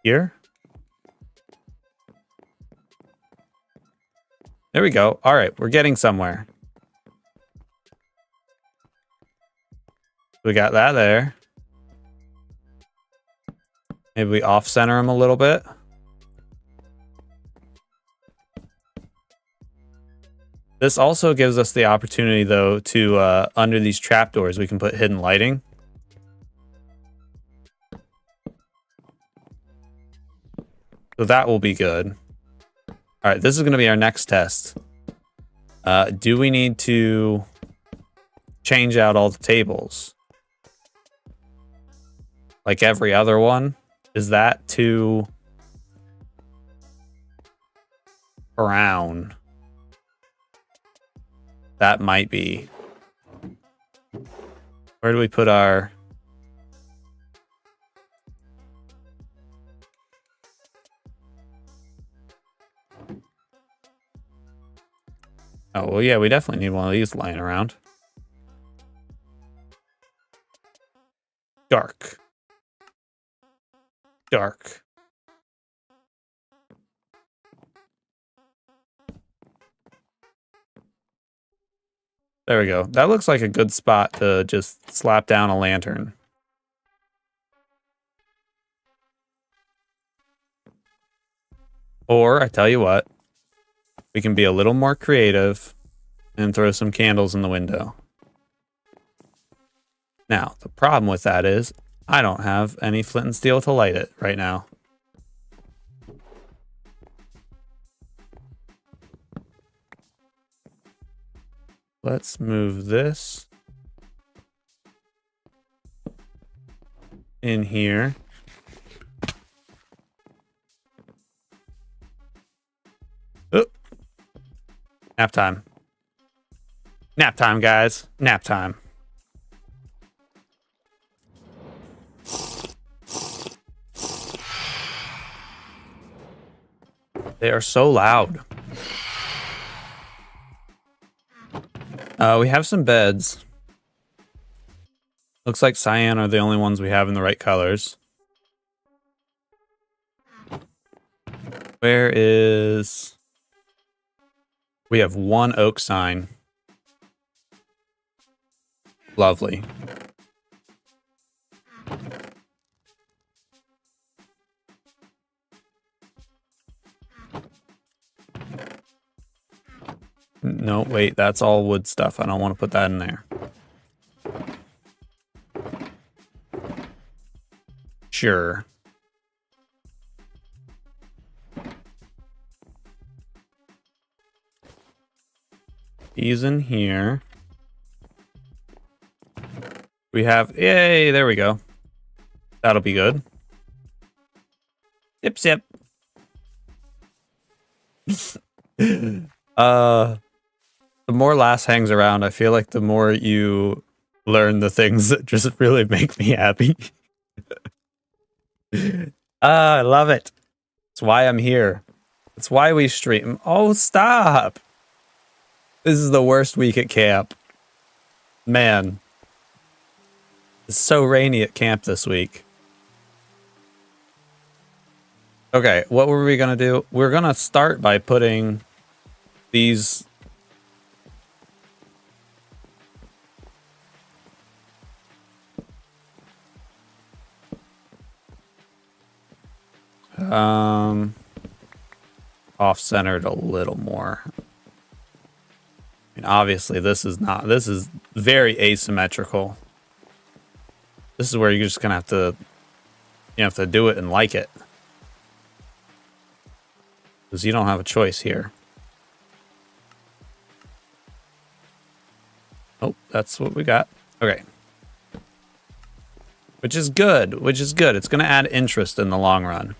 here. There we go. All right, we're getting somewhere. We got that there. Maybe we off-center them a little bit. This also gives us the opportunity, though, to, under these trapdoors, we can put hidden lighting. So that will be good. All right, this is going to be our next test. Do we need to change out all the tables? Like every other one? Is that too brown? That might be. Where do we put our... Oh, well, yeah, we definitely need one of these lying around. Dark. Dark. There we go. That looks like a good spot to just slap down a lantern. Or, I tell you what, we can be a little more creative and throw some candles in the window. Now, the problem with that is I don't have any flint and steel to light it right now. Let's move this in here. Oh. Nap time. Nap time, guys. Nap time. They are so loud. We have some beds. Looks like cyan are the only ones we have in the right colors. Where is... We have one oak sign. Lovely. No, wait, that's all wood stuff. I don't want to put that in there. Sure. He's in here. We have, yay, there we go. That'll be good. Zip, zip. The more Lass hangs around, I feel like the more you learn the things that just really make me happy. I love it. It's why I'm here. It's why we stream. Oh, stop. This is the worst week at camp. Man. It's so rainy at camp this week. Okay, what were we going to do? We're going to start by putting these... off-centered a little more. mean, obviously, this is very asymmetrical. This is where you're just gonna have to, you have to do it and like it. Because you don't have a choice here. Oh, that's what we got. Okay. Which is good, It's gonna add interest in the long run.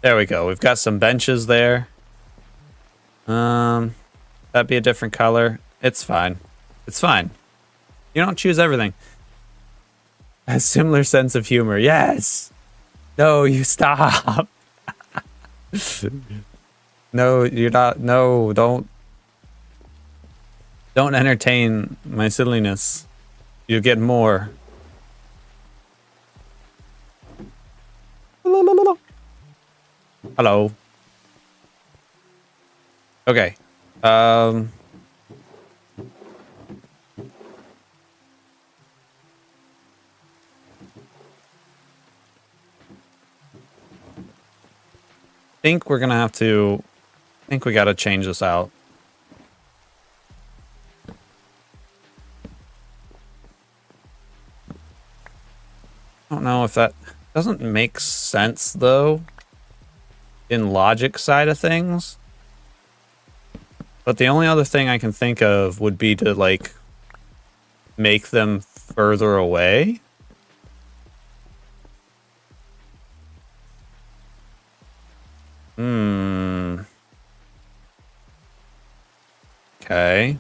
There we go. We've got some benches there. That'd be a different color. It's fine. It's fine. You don't choose everything. A similar sense of humor. Yes. No, you stop. No, you're not. No, don't entertain my silliness. You'll get more. Hello. Okay. Think we're gonna have to. I think we gotta change this out. I don't know if that doesn't make sense though. In logic side of things. But the only other thing I can think of would be to like make them further away. Okay.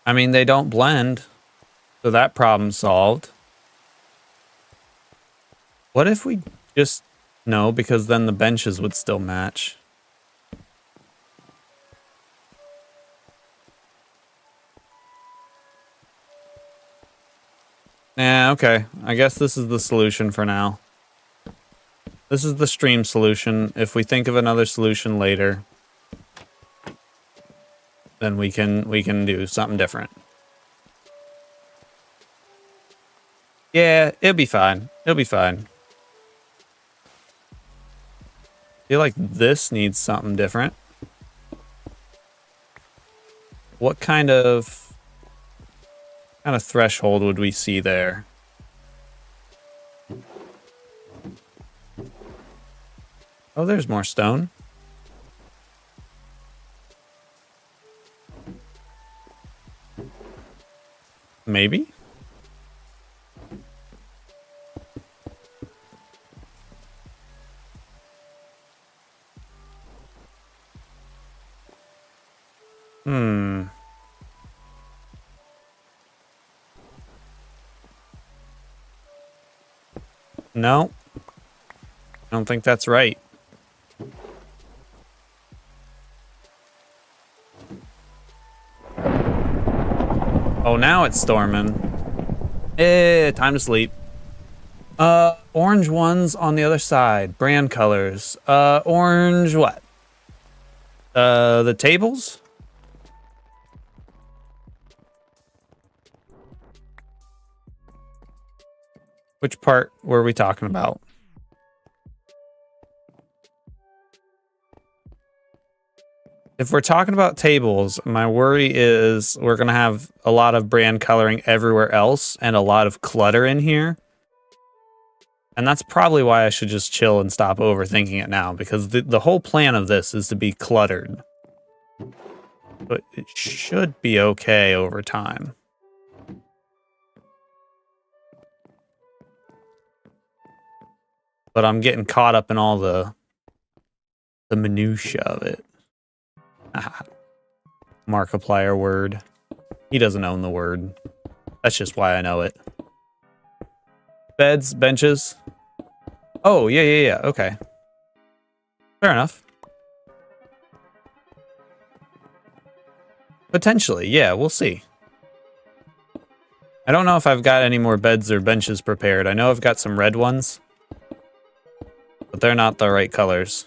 I mean, they don't blend, so that problem's solved. What if we just... No, because then the benches would still match. Yeah, okay. I guess this is the solution for now. This is the stream solution. If we think of another solution later, then we can do something different. Yeah, it'll be fine. It'll be fine. I feel like this needs something different. What kind of threshold would we see there? Oh, there's more stone. Maybe? No. I don't think that's right. Oh, now it's storming. Time to sleep. Orange ones on the other side. Brand colors. Orange what? The tables? Which part were we talking about? If we're talking about tables, my worry is we're going to have a lot of brand coloring everywhere else and a lot of clutter in here. And that's probably why I should just chill and stop overthinking it now, because the whole plan of this is to be cluttered. But it should be okay over time. But I'm getting caught up in all the minutia of it. Markiplier word. He doesn't own the word. That's just why I know it. Beds, benches. Oh, yeah. Okay. Fair enough. Potentially, yeah, we'll see. I don't know if I've got any more beds or benches prepared. I know I've got some red ones, but they're not the right colors.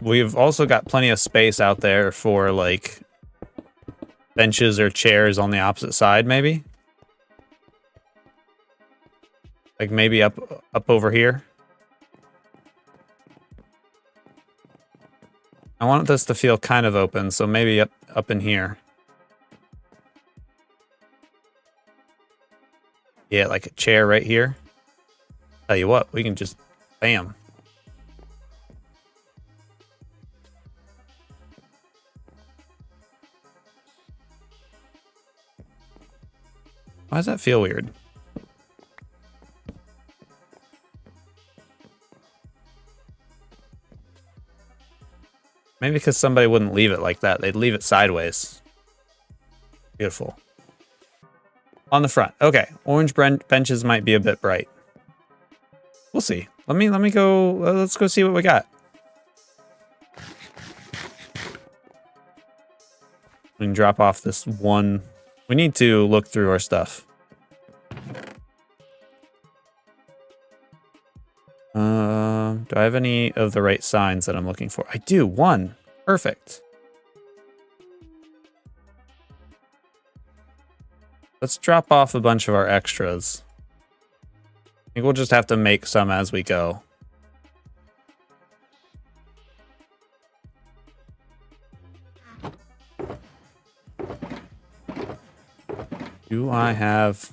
We've also got plenty of space out there for like benches or chairs on the opposite side, maybe. Like maybe up over here. I want this to feel kind of open, so maybe up in here. Yeah, like a chair right here. Tell you what, we can just bam. Why does that feel weird? Maybe because somebody wouldn't leave it like that. They'd leave it sideways. Beautiful. On the front. Okay. Orange benches might be a bit bright. We'll see. Let me go. Let's go see what we got. We can drop off this one. We need to look through our stuff. Do I have any of the right signs that I'm looking for? I do. One. Perfect. Let's drop off a bunch of our extras. I think we'll just have to make some as we go. Do I have...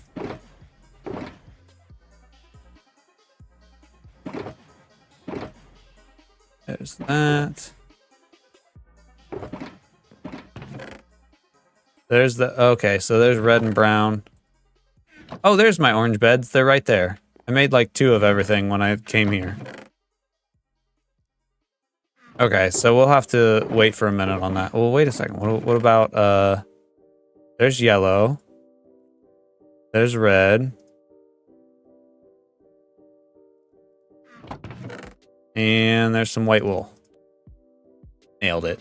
There's that. There's the... Okay, so there's red and brown. Oh, there's my orange beds. They're right there. I made like 2 of everything when I came here. Okay, so we'll have to wait for a minute on that. Well, wait a second. What about... There's yellow. There's red. And there's some white wool. Nailed it.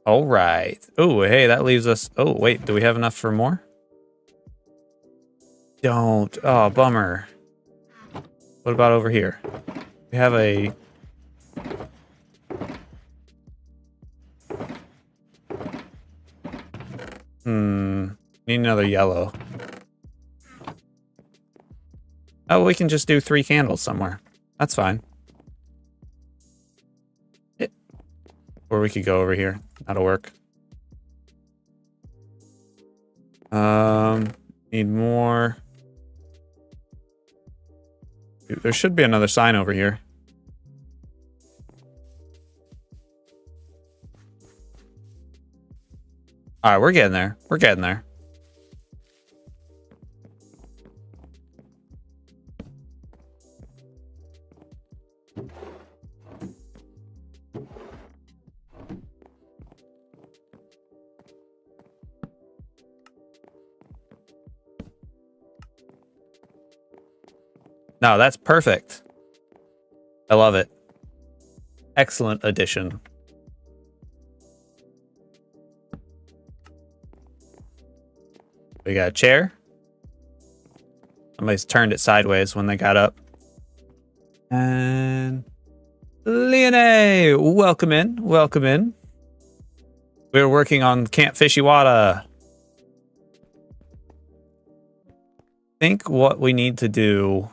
All right. Oh, hey, that leaves us... Oh, wait, do we have enough for more? Don't. Oh, bummer. What about over here? We have a... Need another yellow. Oh, we can just do 3 candles somewhere. That's fine. Or we could go over here. That'll work. Need more. There should be another sign over here. All right, we're getting there. We're getting there. No, that's perfect. I love it. Excellent addition. We got a chair. Somebody's turned it sideways when they got up. And Leone, welcome in. Welcome in. We're working on Camp Fishywata. I think what we need to do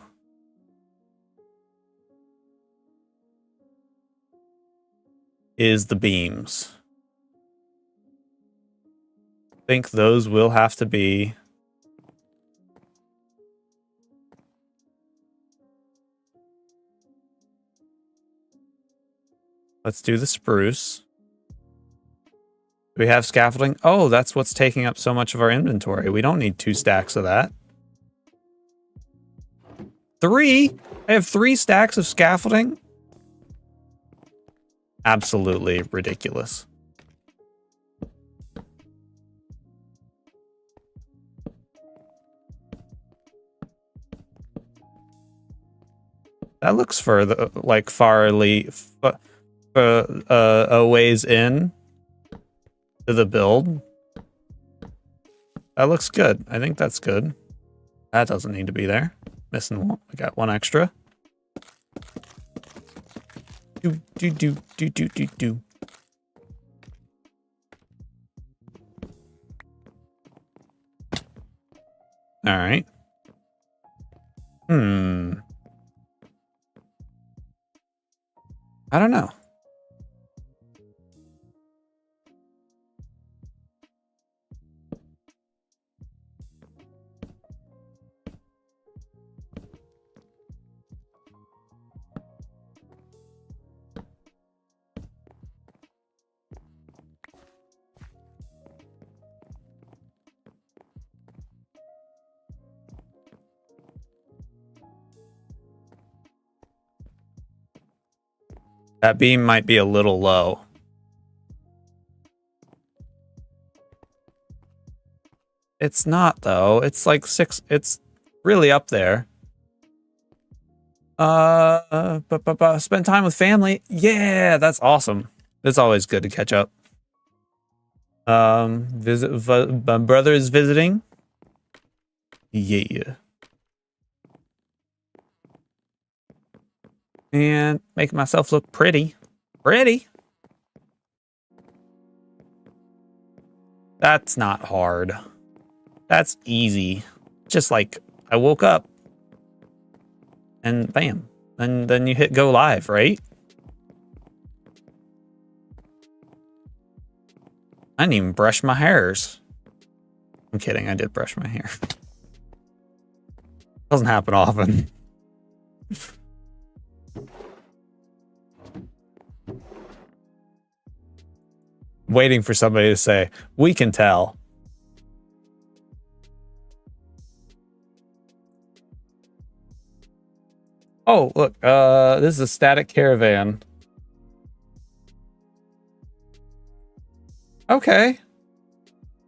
is the beams. I think those will have to be... Let's do the spruce. Do we have scaffolding? Oh, that's what's taking up so much of our inventory. We don't need 2 stacks of that. 3? I have 3 stacks of scaffolding? Absolutely ridiculous. That looks for the like farly a ways in to the build. That looks good. I think that's good. That doesn't need to be there. Missing one. I got one extra. Do. All right. I don't know. That beam might be a little low. It's not, though. It's like 6. It's really up there. Spend time with family. Yeah, that's awesome. It's always good to catch up. My brother is visiting. Yeah. And make myself look pretty. Pretty. That's not hard. That's easy. Just like I woke up and bam. And then you hit go live, right? I didn't even brush my hairs. I'm kidding, I did brush my hair. Doesn't happen often. Waiting for somebody to say, we can tell. Oh, look, this is a static caravan. Okay.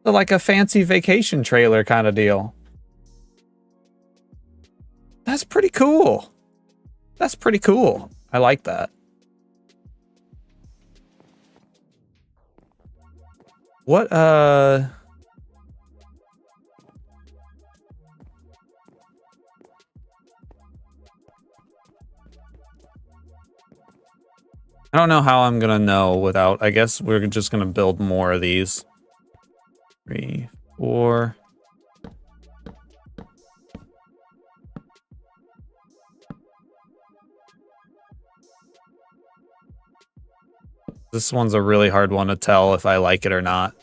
So like a fancy vacation trailer kind of deal. That's pretty cool. That's pretty cool. I like that. What, I don't know how I'm gonna know without, I guess we're just gonna build more of these. 3, 4. This one's a really hard one to tell if I like it or not.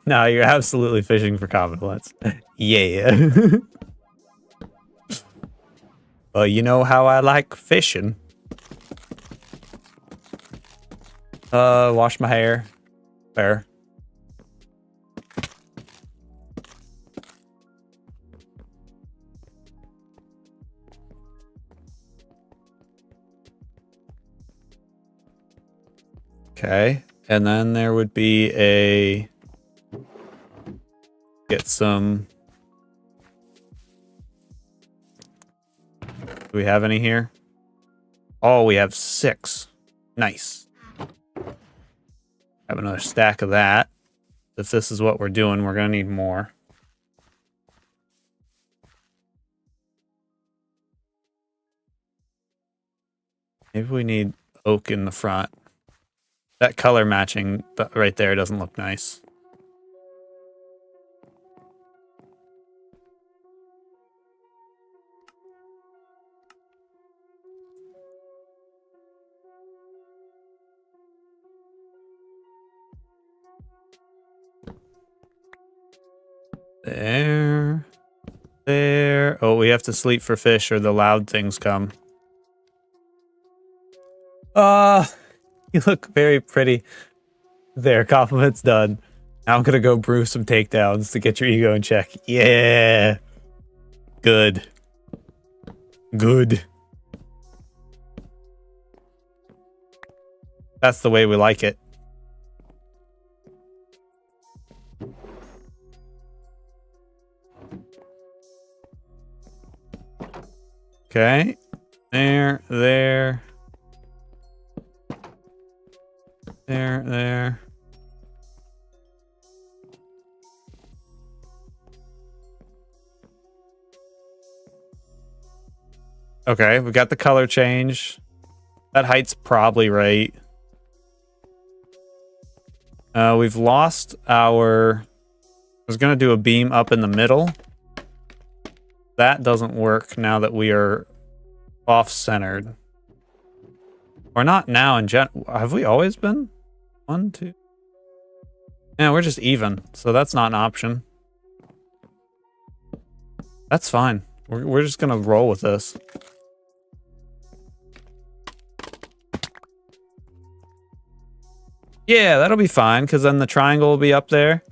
No, you're absolutely fishing for compliments. Yeah. Well, you know how I like fishing. Wash my hair. Fair. Okay, and then there would be a... Get some... Do we have any here? Oh, we have 6. Nice. Have another stack of that. If this is what we're doing, we're gonna need more. Maybe we need oak in the front. That color matching right there doesn't look nice. There. There. Oh, we have to sleep for fish or the loud things come. You look very pretty. There, compliments done. Now I'm gonna go brew some takedowns to get your ego in check. Yeah. Good. Good. That's the way we like it. Okay. There. There. There. Okay, we got the color change. That height's probably right. We've lost our... I was going to do a beam up in the middle. That doesn't work now that we are off-centered. We're not now in gen... Have we always been? 1, 2... Yeah, we're just even, so that's not an option. That's fine. We're just going to roll with this. Yeah, that'll be fine, because then the triangle will be up there.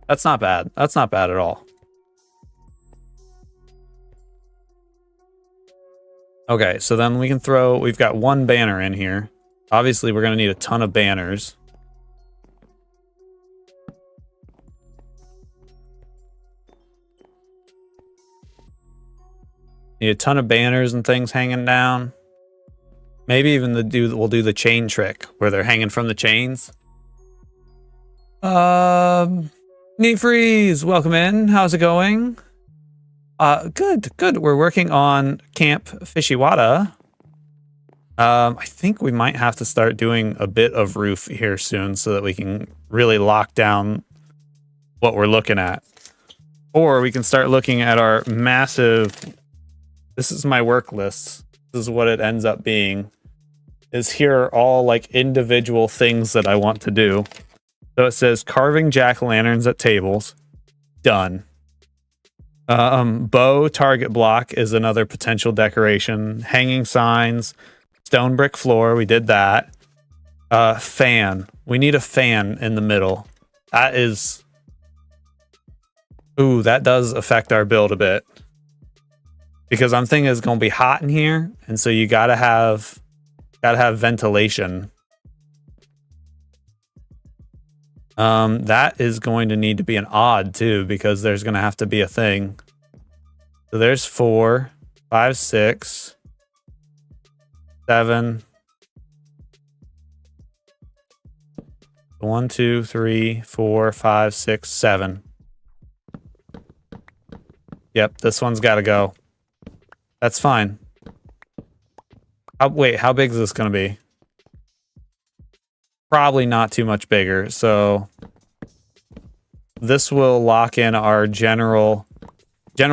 That's not bad. That's not bad at all. Okay, so then we can throw... We've got one banner in here. Obviously, we're going to need a ton of banners. Need a ton of banners and things hanging down. Maybe even we'll do the chain trick where they're hanging from the chains. Neat Freeze, welcome in. How's it going? Good. We're working on Camp Fishywata. I think we might have to start doing a bit of roof here soon so that we can really lock down what we're looking at. Or we can start looking at our massive... This is my work list. This is what it ends up being. Is here are all like individual things that I want to do. So it says carving jack-o'-lanterns at tables. Done. Bow target block is another potential decoration. Hanging signs. Stone brick floor. We did that. Fan. We need a fan in the middle. That is... Ooh, that does affect our build a bit. Because I'm thinking it's going to be hot in here. And so you gotta have ventilation. That is going to need to be an odd too, because there's going to have to be a thing. So there's 4, 5, 6, 7. 1, 2, 3, 4, 5, 6, 7. Yep, this one's got to go. That's fine. Wait, how big is this going to be? Probably not too much bigger, so this will lock in our general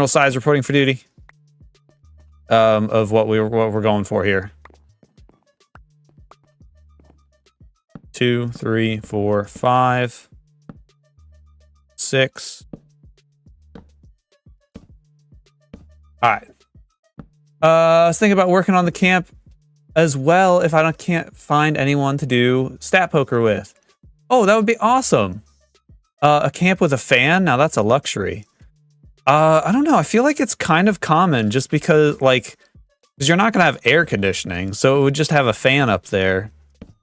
size reporting for duty of what we're going for here. 2, 3, 4, 5, 6. All right. I was thinking about working on the camp as well if I can't find anyone to do stat poker with. Oh, that would be awesome. A camp with a fan? Now that's a luxury. I don't know. I feel like it's kind of common just because, like, because you're not going to have air conditioning. So it would just have a fan up there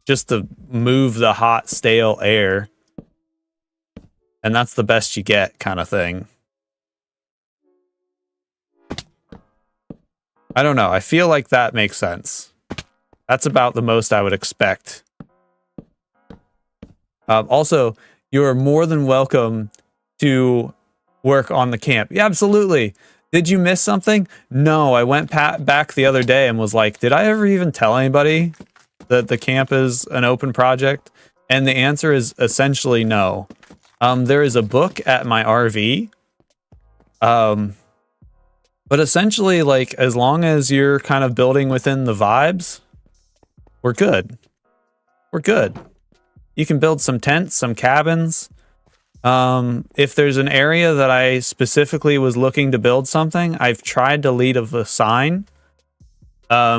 just to move the hot, stale air. And that's the best you get kind of thing. I don't know. I feel like that makes sense. That's about the most I would expect. Also, you are more than welcome to work on the camp. Yeah, absolutely. Did you miss something? No, I went back the other day and was like, did I ever even tell anybody that the camp is an open project? And the answer is essentially no. There is a book at my RV. But essentially, like, as long as you're kind of building within the vibes, we're good. We're good. You can build some tents, some cabins. If there's an area that I specifically was looking to build something, I've tried to leave a sign,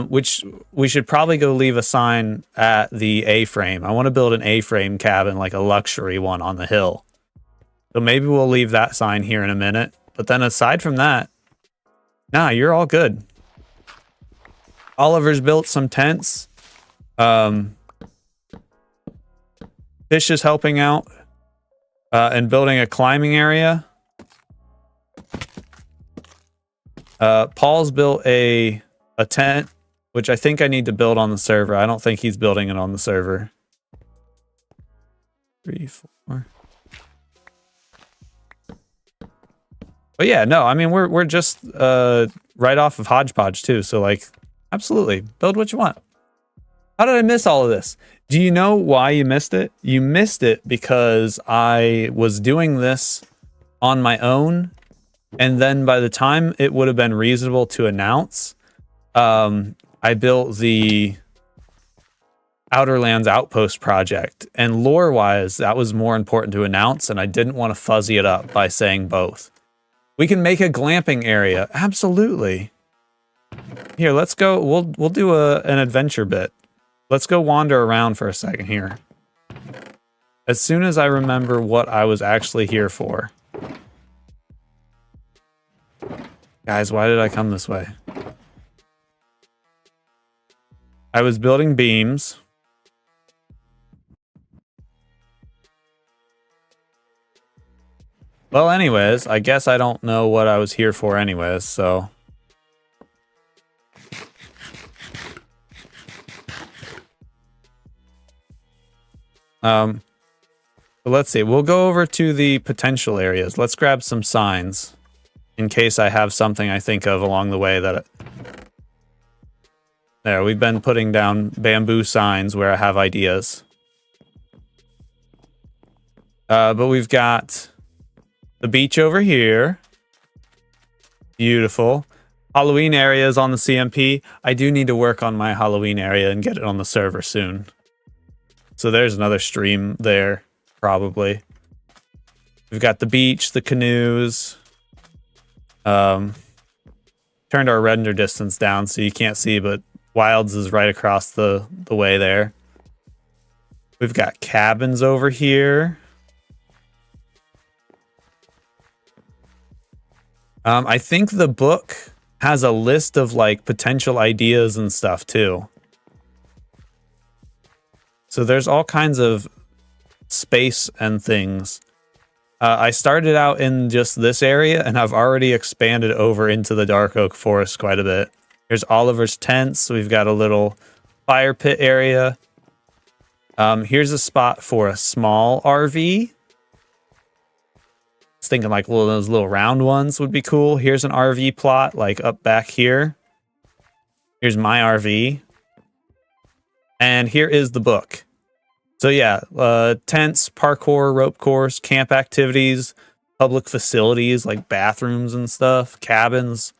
which we should probably go leave a sign at the A-frame. I want to build an A-frame cabin, like a luxury one on the hill. So maybe we'll leave that sign here in a minute. But then aside from that, nah, you're all good. Oliver's built some tents. Fish is helping out and building a climbing area. Paul's built a tent, which I think I need to build on the server. I don't think he's building it on the server. 3, 4. But yeah, no, I mean we're just right off of Hodgepodge too. So like, absolutely, build what you want. How did I miss all of this? Do you know why you missed it? You missed it because I was doing this on my own. And then by the time it would have been reasonable to announce, I built the Outer Lands Outpost project. And lore-wise, that was more important to announce, and I didn't want to fuzzy it up by saying both. We can make a glamping area. Absolutely. Here, let's go. We'll do an adventure bit. Let's go wander around for a second here. As soon as I remember what I was actually here for. Guys, why did I come this way? I was building beams. Well, anyways, I guess I don't know what I was here for anyways, so... But let's see. We'll go over to the potential areas. Let's grab some signs in case I have something I think of along the way that... There, we've been putting down bamboo signs where I have ideas. But we've got the beach over here. Beautiful. Halloween areas on the CMP. I do need to work on my Halloween area and get it on the server soon. So there's another stream there, probably. We've got the beach, the canoes. Turned our render distance down so you can't see, but Wilds is right across the way there. We've got cabins over here. I think the book has a list of like potential ideas and stuff too. So there's all kinds of space and things. I started out in just this area and I've already expanded over into the Dark Oak Forest quite a bit. Here's Oliver's tents. We've got a little fire pit area. Here's a spot for a small RV. I was thinking like one of those little round ones would be cool. Here's an RV plot like up back here. Here's my RV. And here is the book. So yeah, tents, parkour, rope course, camp activities, public facilities like bathrooms and stuff, cabins,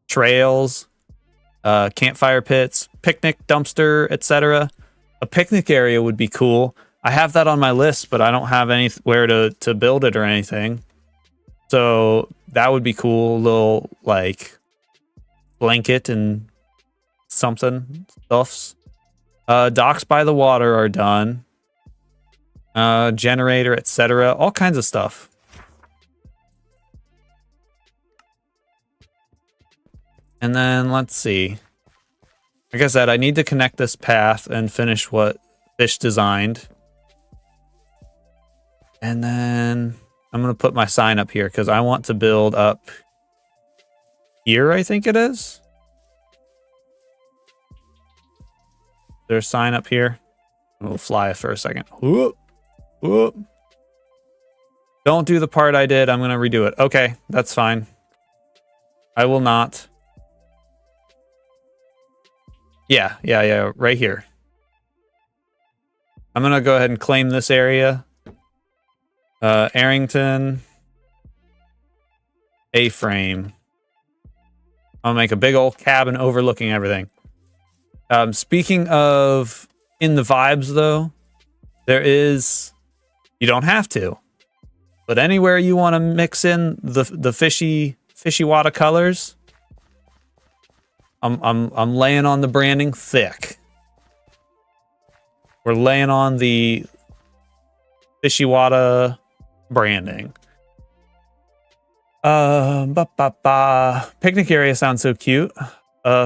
trails, campfire pits, picnic dumpster, etc. A picnic area would be cool. I have that on my list, but I don't have anywhere to build it or anything. So that would be cool. A little like blanket and something stuffs. Docks by the water are done. Generator, etc. All kinds of stuff. And then let's see. Like I said, I need to connect this path and finish what Fish designed. And then I'm going to put my sign up here because I want to build up here, I think it is. There's a sign up here. We'll fly for a second. Whoop, whoop. Don't do the part I did. I'm going to redo it. Okay, that's fine. I will not. Yeah, right here. I'm going to go ahead and claim this area. Aerington. A-frame. I'll make a big old cabin overlooking everything. Speaking of in the vibes, though, there is... You don't have to. But anywhere you want to mix in the Fishywata colors... I'm laying on the branding thick. We're laying on the Fishywata branding. Picnic area sounds so cute.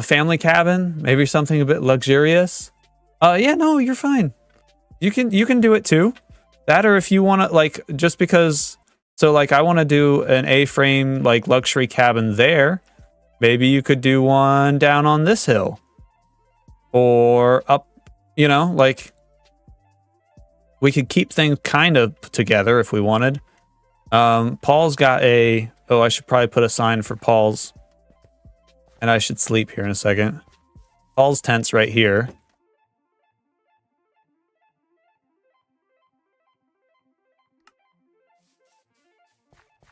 Family cabin, maybe something a bit luxurious. Yeah, no, you're fine. You can do it too. That, or if you want to, like, just because. So like, I want to do an A-frame like luxury cabin there. Maybe you could do one down on this hill. Or up, you know, like... We could keep things kind of together if we wanted. Paul's got a... Oh, I should probably put a sign for Paul's And I should sleep here in a second. Paul's tent's right here.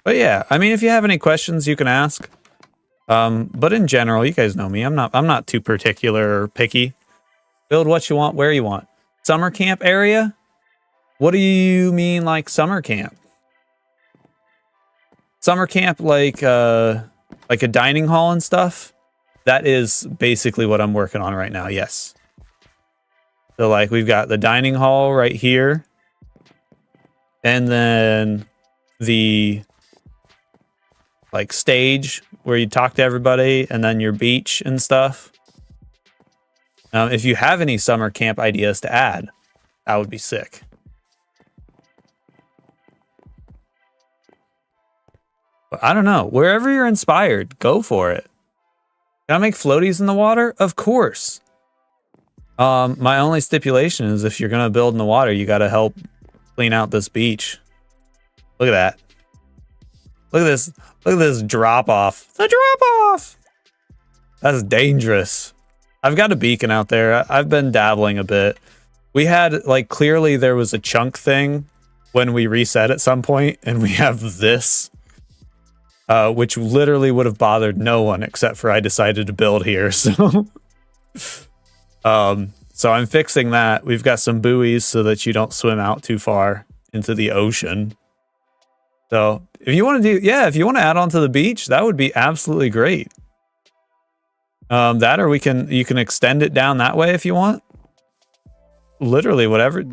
But yeah, I mean, if you have any questions, you can ask. But in general, you guys know me. I'm not too particular or picky. Build what you want, where you want. Summer camp area? What do you mean, like summer camp? Summer camp, like a dining hall and stuff? That is basically what I'm working on right now, yes. So, like, we've got the dining hall right here. And then the, like, stage where you talk to everybody. And then your beach and stuff. If you have any summer camp ideas to add, that would be sick. But I don't know. Wherever you're inspired, go for it. Can I make floaties in the water? Of course. My only stipulation is if you're going to build in the water, you got to help clean out this beach. Look at that. Look at this. Look at this drop off. The drop off. That's dangerous. I've got a beacon out there. I've been dabbling a bit. We had, like, clearly there was a chunk thing when we reset at some point, and we have this, which literally would have bothered no one except for I decided to build here. So, so I'm fixing that. We've got some buoys so that you don't swim out too far into the ocean. So if you want to do, yeah, if you want to add on to the beach, that would be absolutely great. That, or you can extend it down that way if you want. Literally, whatever.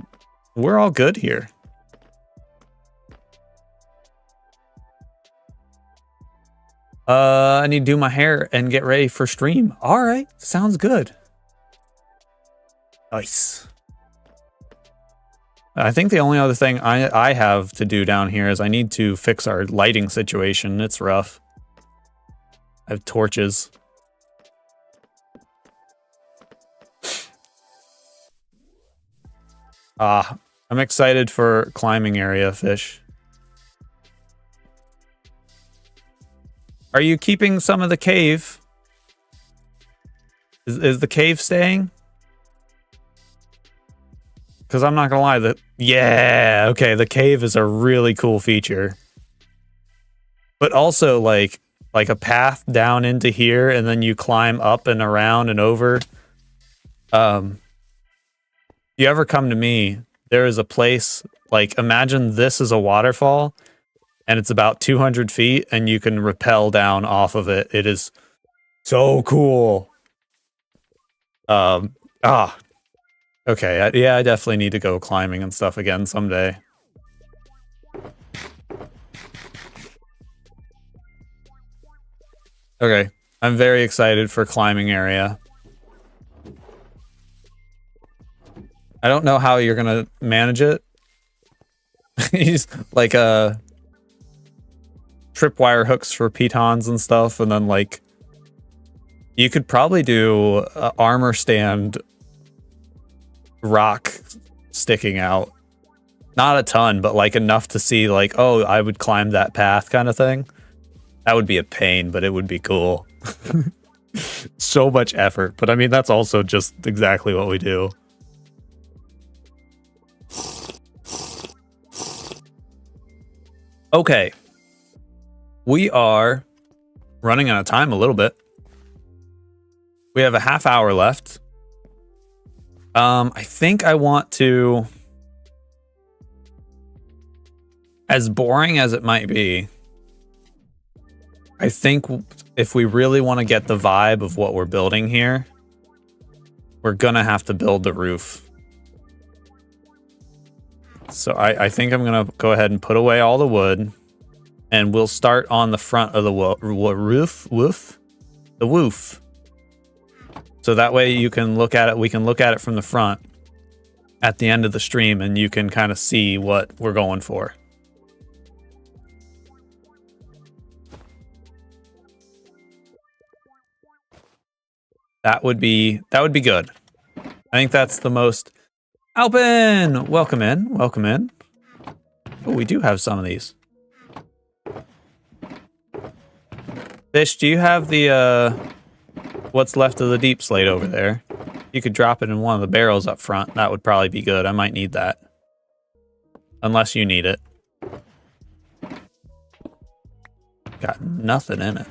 We're all good here. I need to do my hair and get ready for stream. All right, sounds good. Nice. I think the only other thing I have to do down here is I need to fix our lighting situation. It's rough. I have torches. I'm excited for climbing area, Fish. Are you keeping some of the cave? Is the cave staying? Because I'm not gonna lie, yeah, okay, the cave is a really cool feature. But also like a path down into here, and then you climb up and around and over. You ever come to me, there is a place, like, imagine this is a waterfall, and it's about 200 feet, and you can rappel down off of it. It is so cool. Okay, yeah, I definitely need to go climbing and stuff again someday. Okay, I'm very excited for climbing area. I don't know how you're gonna manage it. He's like tripwire hooks for pitons and stuff, and then like you could probably do a armor stand rock sticking out. Not a ton, but like enough to see like, oh, I would climb that path kind of thing. That would be a pain, but it would be cool. So much effort, but I mean that's also just exactly what we do. Okay, we are running out of time a little bit. We have a half hour left. I think I want to, as boring as it might be, I think if we really want to get the vibe of what we're building here, we're gonna have to build the roof. So I think I'm gonna go ahead and put away all the wood, and we'll start on the front of the roof. So that way you can look at it. We can look at it from the front at the end of the stream, and you can kind of see what we're going for. That would be good. I think that's the most. Alpin, welcome in, welcome in. Oh, we do have some of these. Fish, do you have the what's left of the deep slate over there. You could drop it in one of the barrels up front. That would probably be good. I might need that. Unless you need it. Got nothing in it.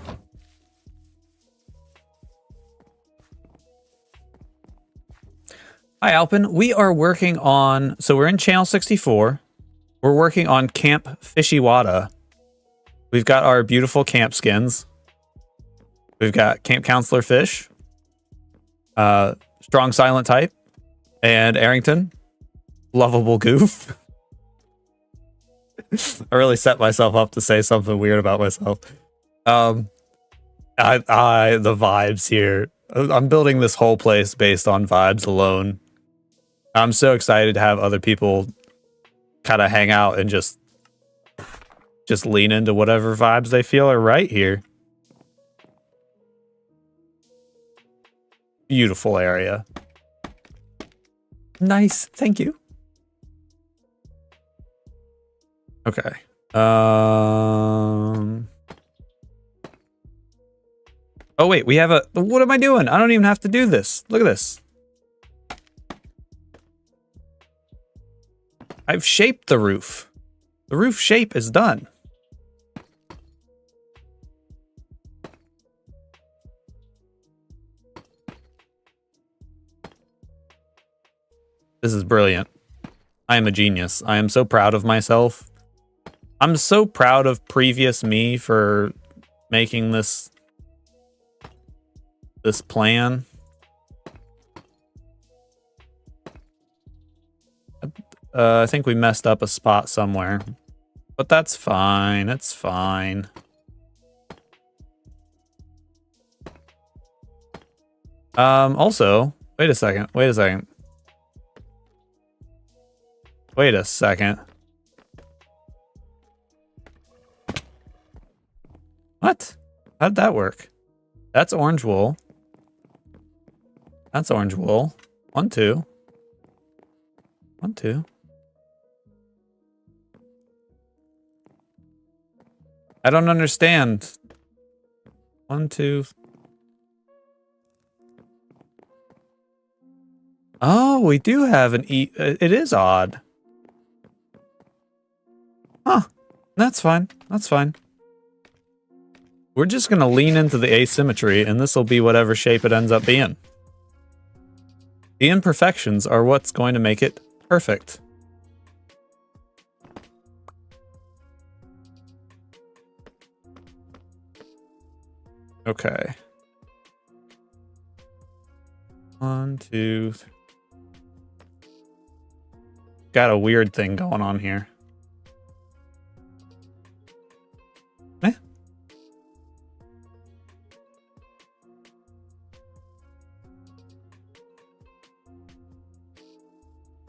Hi, Alpin. We are working on... So we're in Channel 64. We're working on Camp Fishywata. We've got our beautiful camp skins. We've got Camp Counselor Fish. Strong Silent Type. And Aerington. Lovable Goof. I really set myself up to say something weird about myself. The vibes here. I'm building this whole place based on vibes alone. I'm so excited to have other people kind of hang out and just lean into whatever vibes they feel are right here. Beautiful area. Nice. Thank you. Okay. Oh wait, we have a... What am I doing? I don't even have to do this. Look at this. I've shaped the roof. The roof shape is done. This is brilliant. I am a genius. I am so proud of myself. I'm so proud of previous me for making this plan. I think we messed up a spot somewhere, but that's fine. It's fine. Also, wait a second. Wait a second. Wait a second. What? How'd that work? That's orange wool. That's orange wool. 1, 2. 1, 2. I don't understand. 1, 2. Oh, we do have an E. It is odd. Huh. That's fine. That's fine. We're just going to lean into the asymmetry, and this will be whatever shape it ends up being. The imperfections are what's going to make it perfect. Okay. 1, 2, 3. Got a weird thing going on here. Eh?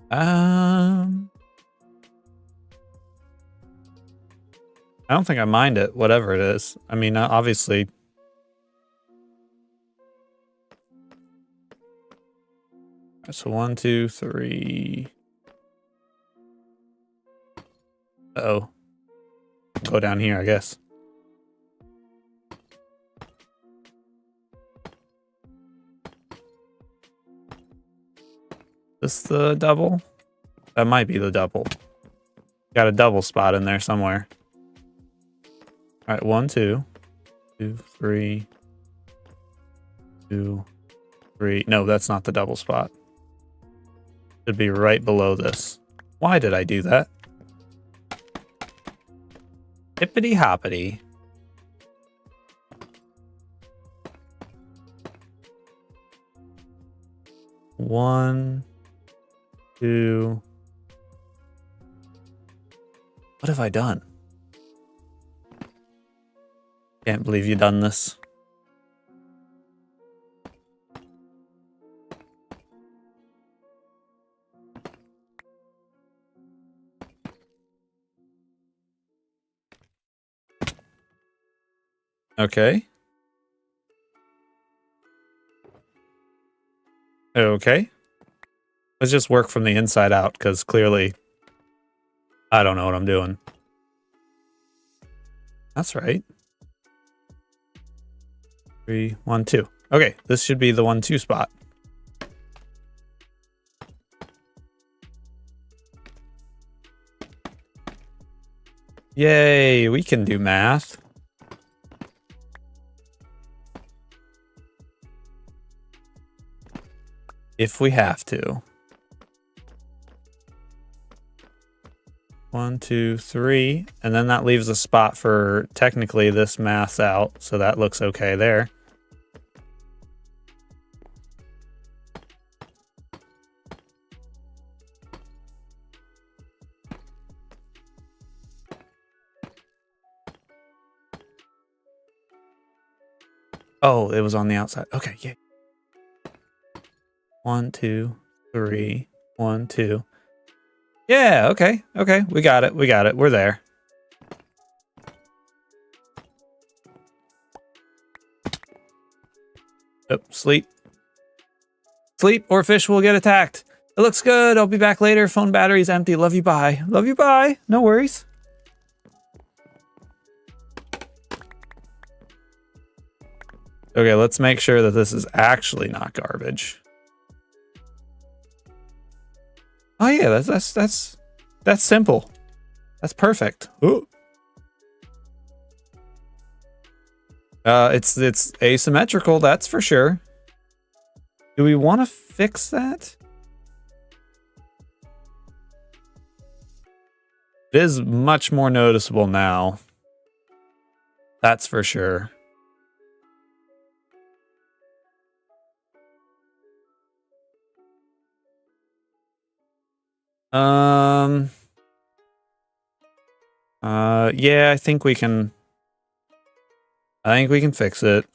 I don't think I mind it, whatever it is. I mean, obviously. So 1, 2, 3. Uh-oh. Go down here, I guess. This the double? That might be the double. Got a double spot in there somewhere. All right, 1, 2, 2, 3, 2, 3. No, that's not the double spot. Should be right below this. Why did I do that? Hippity hoppity. One, 2. What have I done? Can't believe you've done this. Okay. Okay. Let's just work from the inside out, because clearly I don't know what I'm doing. That's right. 3, 1, 2. Okay, this should be the 1-2 spot. Yay, we can do math. If we have to. 1, 2, 3, and then that leaves a spot for technically this math's out, so that looks okay there. Oh, it was on the outside. Okay, yeah. 1, 2, 3, 1, 2. Yeah, okay, okay. We got it. We got it. We're there. Oh, sleep. Sleep or fish will get attacked. It looks good. I'll be back later. Phone battery's empty. Love you, bye. Love you, bye. No worries. Okay, let's make sure that this is actually not garbage. Oh yeah, that's simple. That's perfect. Ooh. It's asymmetrical, that's for sure. Do we want to fix that? It is much more noticeable now. That's for sure. Yeah, I think we can fix it.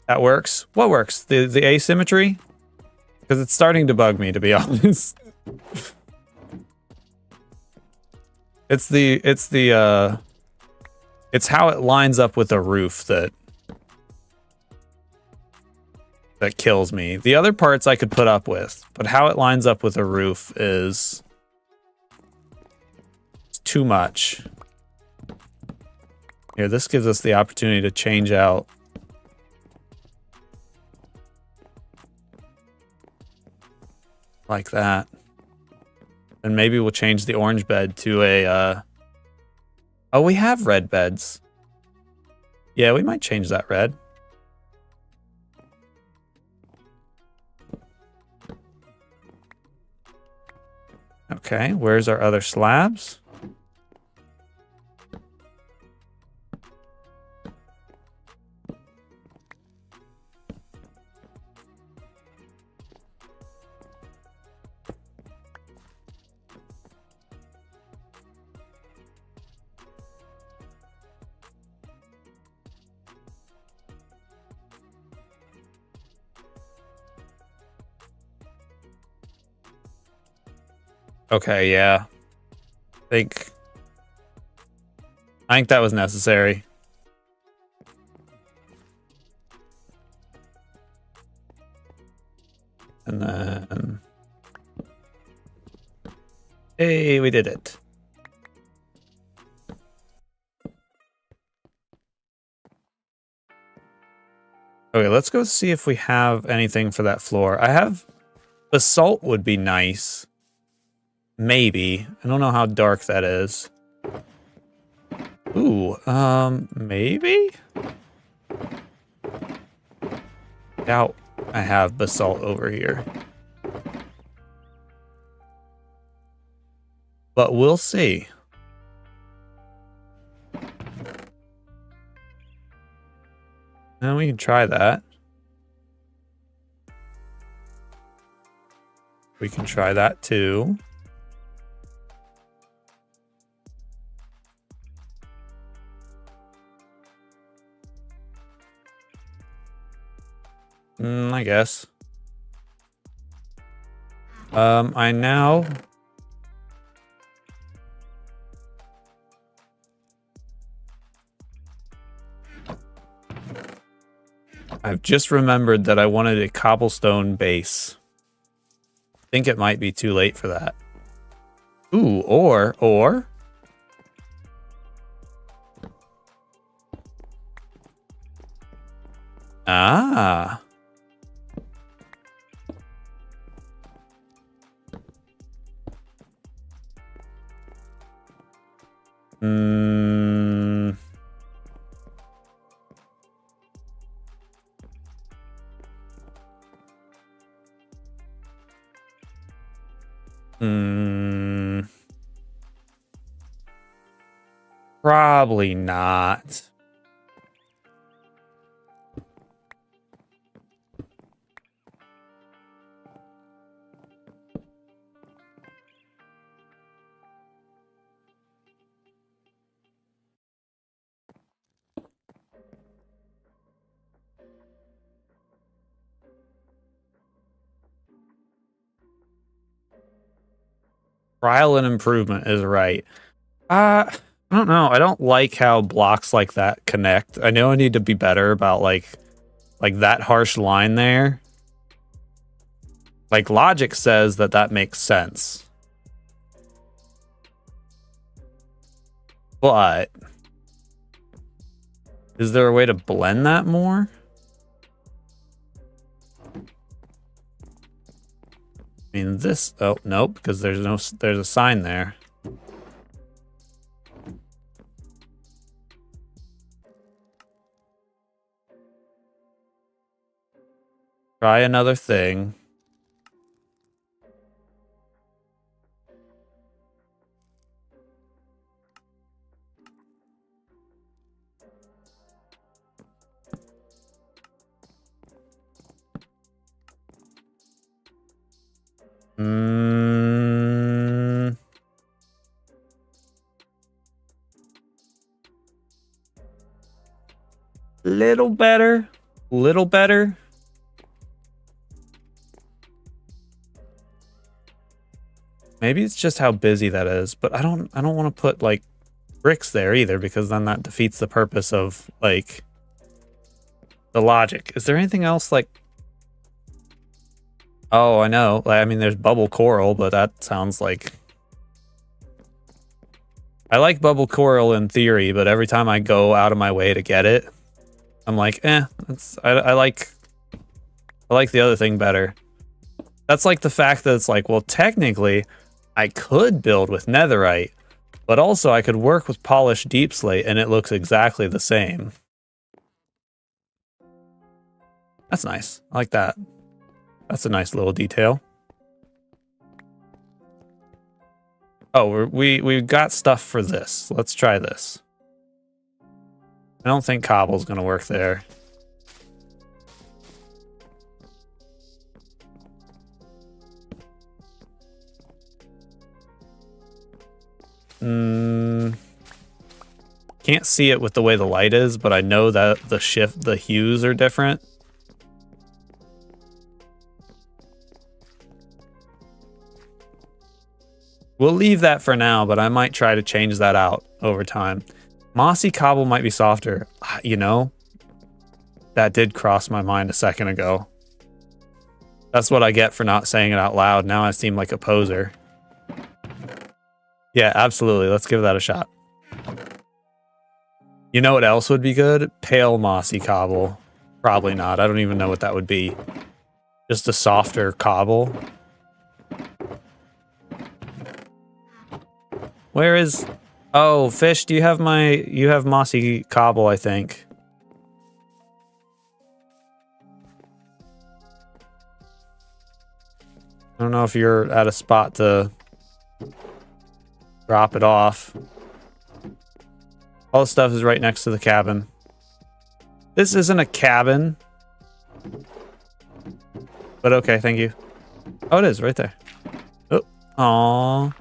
That works. What works? The asymmetry? Because it's starting to bug me, to be honest. It's how it lines up with the roof that kills me. The other parts I could put up with, but how it lines up with the roof is too much. Here, this gives us the opportunity to change out like that. And maybe we'll change the orange bed to a, oh, we have red beds. Yeah, we might change that red. Okay, where's our other slabs? Okay, yeah. I think that was necessary. And then... Hey, we did it. Okay, let's go see if we have anything for that floor. I have... Basalt would be nice. Maybe. I don't know how dark that is. Ooh, maybe? Doubt I have basalt over here. But we'll see. And we can try that. We can try that too. I guess. I now... I've just remembered that I wanted a cobblestone base think it might be too late for that. Ooh, or... Ah. Hmm. Probably not. Trial and improvement is right. I don't know. I don't like how blocks like that connect. I know I need to be better about like that harsh line there. Like logic says that that makes sense. But is there a way to blend that more? I mean, this... Oh, nope, because there's a sign there. Try another thing. Little better. Little better. Maybe it's just how busy that is, but I don't want to put like bricks there either, because then that defeats the purpose of like the logic. Is there anything else like... Oh, I know. I mean, there's bubble coral, but that sounds like... I like bubble coral in theory, but every time I go out of my way to get it, I'm like, I like the other thing better. That's like the fact that it's like, well, technically, I could build with netherite, but also I could work with polished deep slate and it looks exactly the same. That's nice. I like that. That's a nice little detail. Oh, we've got stuff for this. Let's try this. I don't think cobble's gonna work there. Can't see it with the way the light is, but I know that the hues are different. We'll leave that for now, but I might try to change that out over time. Mossy cobble might be softer. You know, that did cross my mind a second ago. That's what I get for not saying it out loud. Now I seem like a poser. Yeah, absolutely. Let's give that a shot. You know what else would be good? Pale mossy cobble. Probably not. I don't even know what that would be. Just a softer cobble. Where is... Oh, Fish, do you have you have mossy cobble, I think. I don't know if you're at a spot to drop it off. All the stuff is right next to the cabin. This isn't a cabin. But okay, thank you. Oh, it is right there. Oh, aw,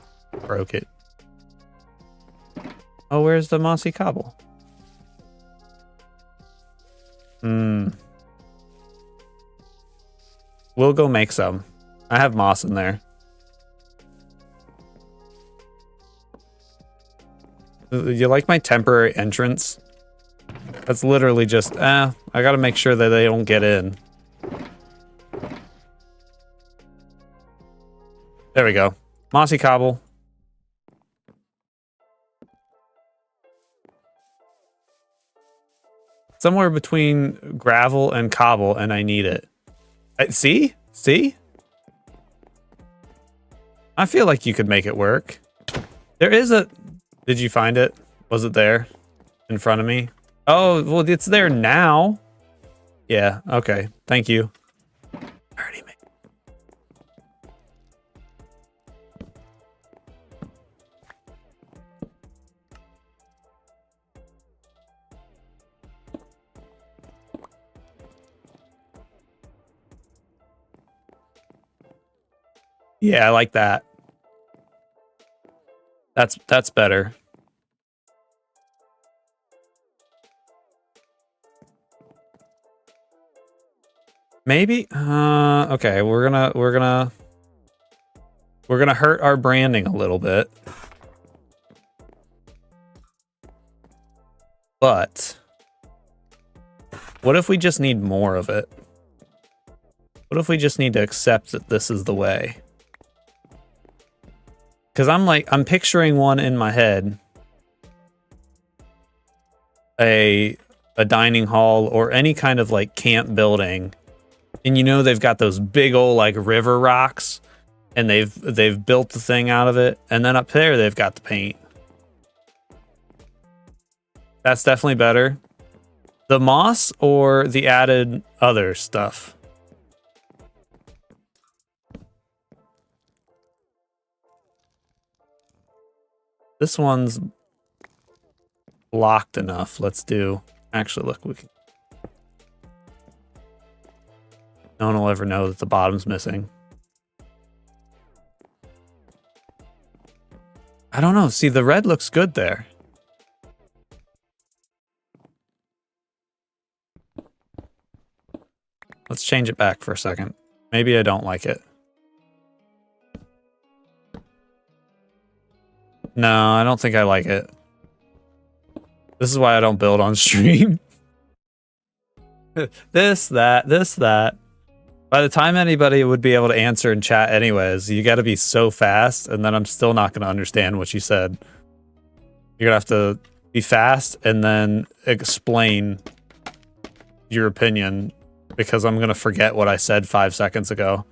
broke it. Oh, where's the mossy cobble? We'll go make some. I have moss in there. You like my temporary entrance? That's literally just, I gotta make sure that they don't get in. There we go. Mossy cobble. Somewhere between gravel and cobble, and I need it. See? See? I feel like you could make it work. There is a... Did you find it? Was it there? In front of me? Oh, well, it's there now. Yeah, okay. Thank you. Already made. Yeah, I like that. That's better. Maybe okay, we're gonna hurt our branding a little bit. But what if we just need more of it? What if we just need to accept that this is the way? Because I'm picturing one in my head. A dining hall or any kind of like camp building. And you know they've got those big old like river rocks and they've built the thing out of it, and then up there they've got the paint. That's definitely better. The moss or the added other stuff? This one's blocked enough. Let's do... Actually, look, we can... No one will ever know that the bottom's missing. I don't know. See, the red looks good there. Let's change it back for a second. Maybe I don't like it. No, I don't think I like it. This is why I don't build on stream. This, that. By the time anybody would be able to answer in chat anyways, you got to be so fast, and then I'm still not going to understand what you said. You're going to have to be fast and then explain your opinion, because I'm going to forget what I said 5 seconds ago.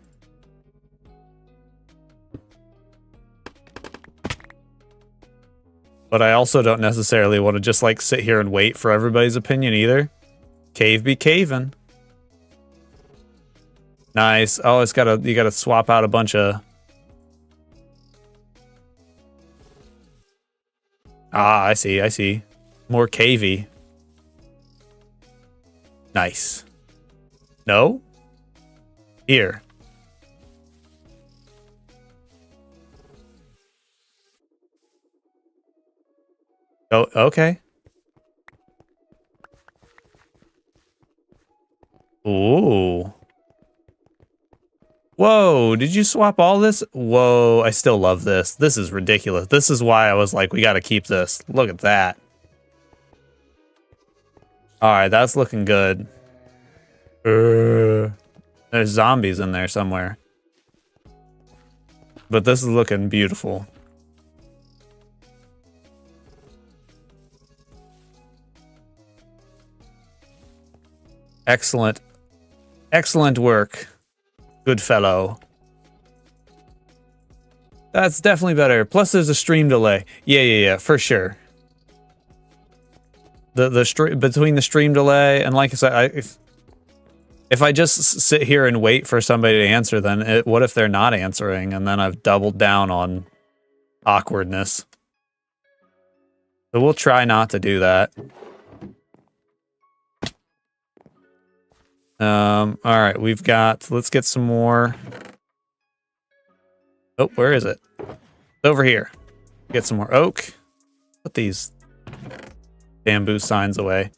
But I also don't necessarily want to just like sit here and wait for everybody's opinion either. Cave be caving. Nice. Oh, you gotta swap out a bunch of... Ah, I see. More cavey. Nice. No? Here. Oh, okay. Ooh. Whoa, did you swap all this? Whoa, I still love this. This is ridiculous. This is why I was like, we gotta keep this. Look at that. Alright, that's looking good. There's zombies in there somewhere. But this is looking beautiful. Excellent. Excellent work. Good fellow. That's definitely better. Plus there's a stream delay. Yeah, for sure. Between the stream delay and, like I said, if I just sit here and wait for somebody to answer, then what if they're not answering, and then I've doubled down on awkwardness. So we'll try not to do that. All right, let's get some more. Oh, where is it? It's over here. Get some more oak. Put these bamboo signs away.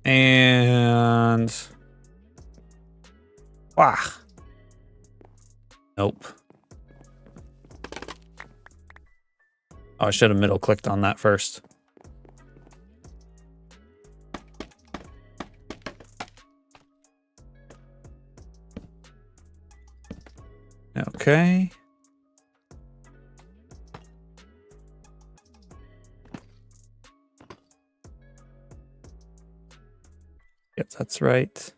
And... Wow. Nope. Oh, I should have middle clicked on that first. Okay. Yep, that's right.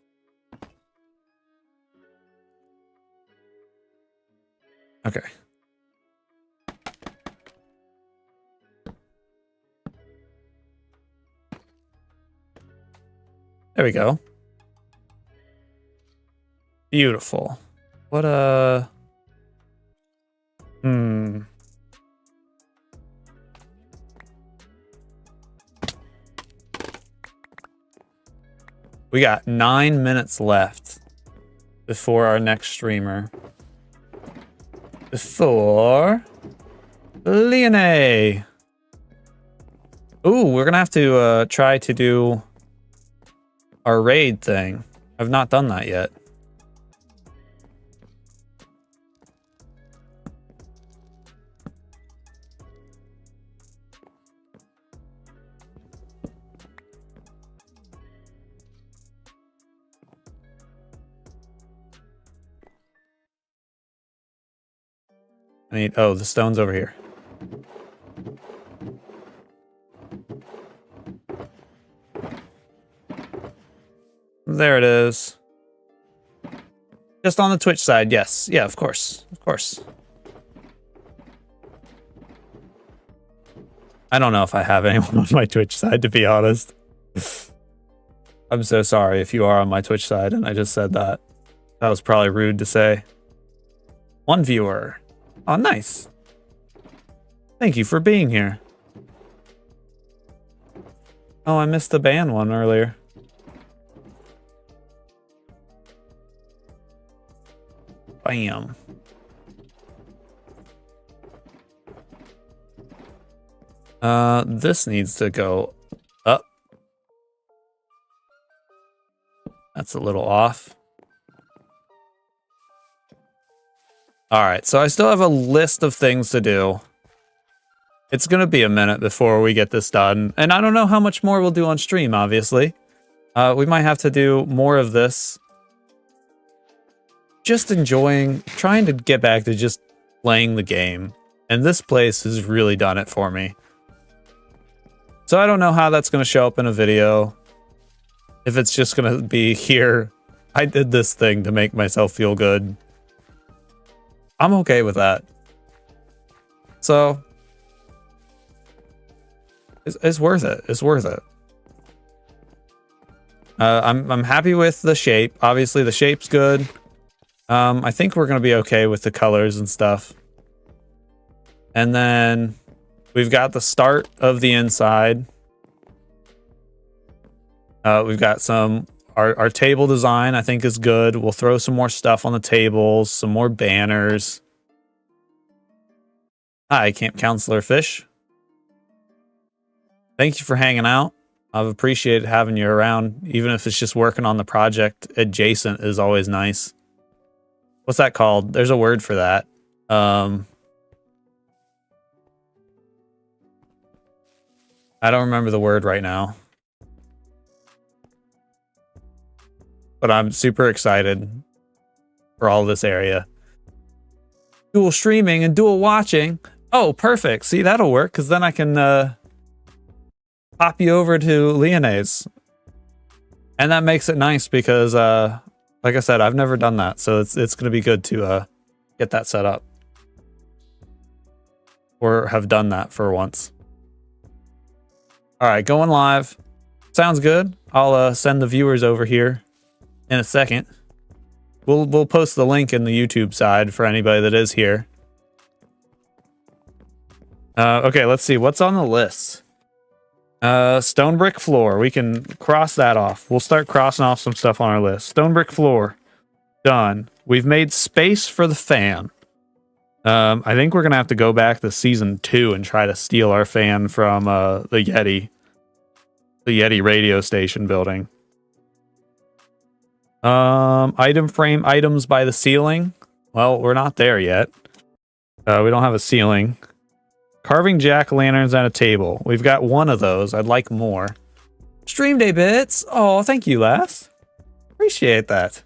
Okay. There we go. Beautiful. What We got 9 minutes left before our next streamer. Before Leone. Ooh, we're gonna have to try to do our raid thing. I've not done that yet. I need, oh, the stone's over here. There it is. Just on the Twitch side, yes. Yeah, of course. Of course. I don't know if I have anyone on my Twitch side, to be honest. I'm so sorry if you are on my Twitch side and I just said that. That was probably rude to say. 1 viewer. Oh, nice. Thank you for being here. Oh, I missed the ban one earlier. Bam. This needs to go up. That's a little off. All right, so I still have a list of things to do. It's going to be a minute before we get this done. And I don't know how much more we'll do on stream, obviously. We might have to do more of this. Just enjoying, trying to get back to just playing the game. And this place has really done it for me. So I don't know how that's going to show up in a video. If it's just going to be here, I did this thing to make myself feel good. I'm okay with that. So it's worth it. It's worth it. I'm happy with the shape. Obviously, the shape's good. I think we're gonna be okay with the colors and stuff. And then we've got the start of the inside. We've got some. Our table design, I think, is good. We'll throw some more stuff on the tables, some more banners. Hi, Camp Counselor Fish. Thank you for hanging out. I've appreciated having you around, even if it's just working on the project adjacent is always nice. What's that called? There's a word for that. I don't remember the word right now. But I'm super excited for all this area. Dual streaming and dual watching. Oh, perfect. See, that'll work, because then I can pop you over to Leone's. And that makes it nice because, like I said, I've never done that. So it's going to be good to get that set up. Or have done that for once. All right, going live. Sounds good. I'll send the viewers over here in a second. We'll post the link in the YouTube side for anybody that is here. Okay, let's see what's on the list. Stone brick floor. We can cross that off. We'll start crossing off some stuff on our list. Stone brick floor. Done. We've made space for the fan. I think we're gonna have to go back to season 2 and try to steal our fan from the Yeti radio station building. Item frame items by the ceiling. Well, we're not there yet. We don't have a ceiling. Carving jack-o'-lanterns and a table. We've got one of those. I'd like more. Stream day bits. Oh, thank you, lass. Appreciate that.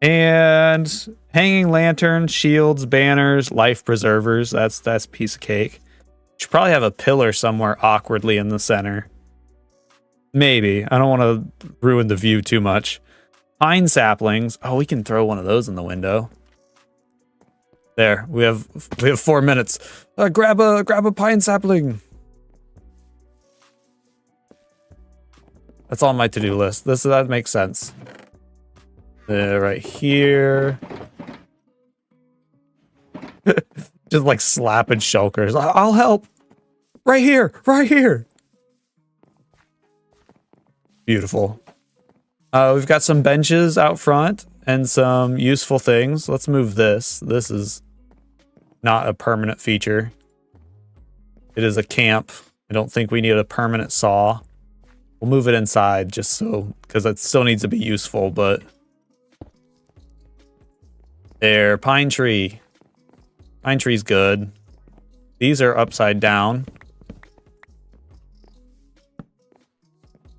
And hanging lanterns, shields, banners, life preservers. That's a piece of cake. Should probably have a pillar somewhere awkwardly in the center. Maybe. I don't want to ruin the view too much. Pine saplings. Oh, we can throw one of those in the window. There. We have 4 minutes. Grab a pine sapling. That's on my to-do list. That makes sense. Right here. Just like slapping shulkers. I'll help. Right here. Right here. Beautiful. We've got some benches out front and some useful things. Let's move this. This is not a permanent feature. It is a camp. I don't think we need a permanent saw. We'll move it inside just so, because it still needs to be useful, but... There, pine tree. Pine tree's good. These are upside down.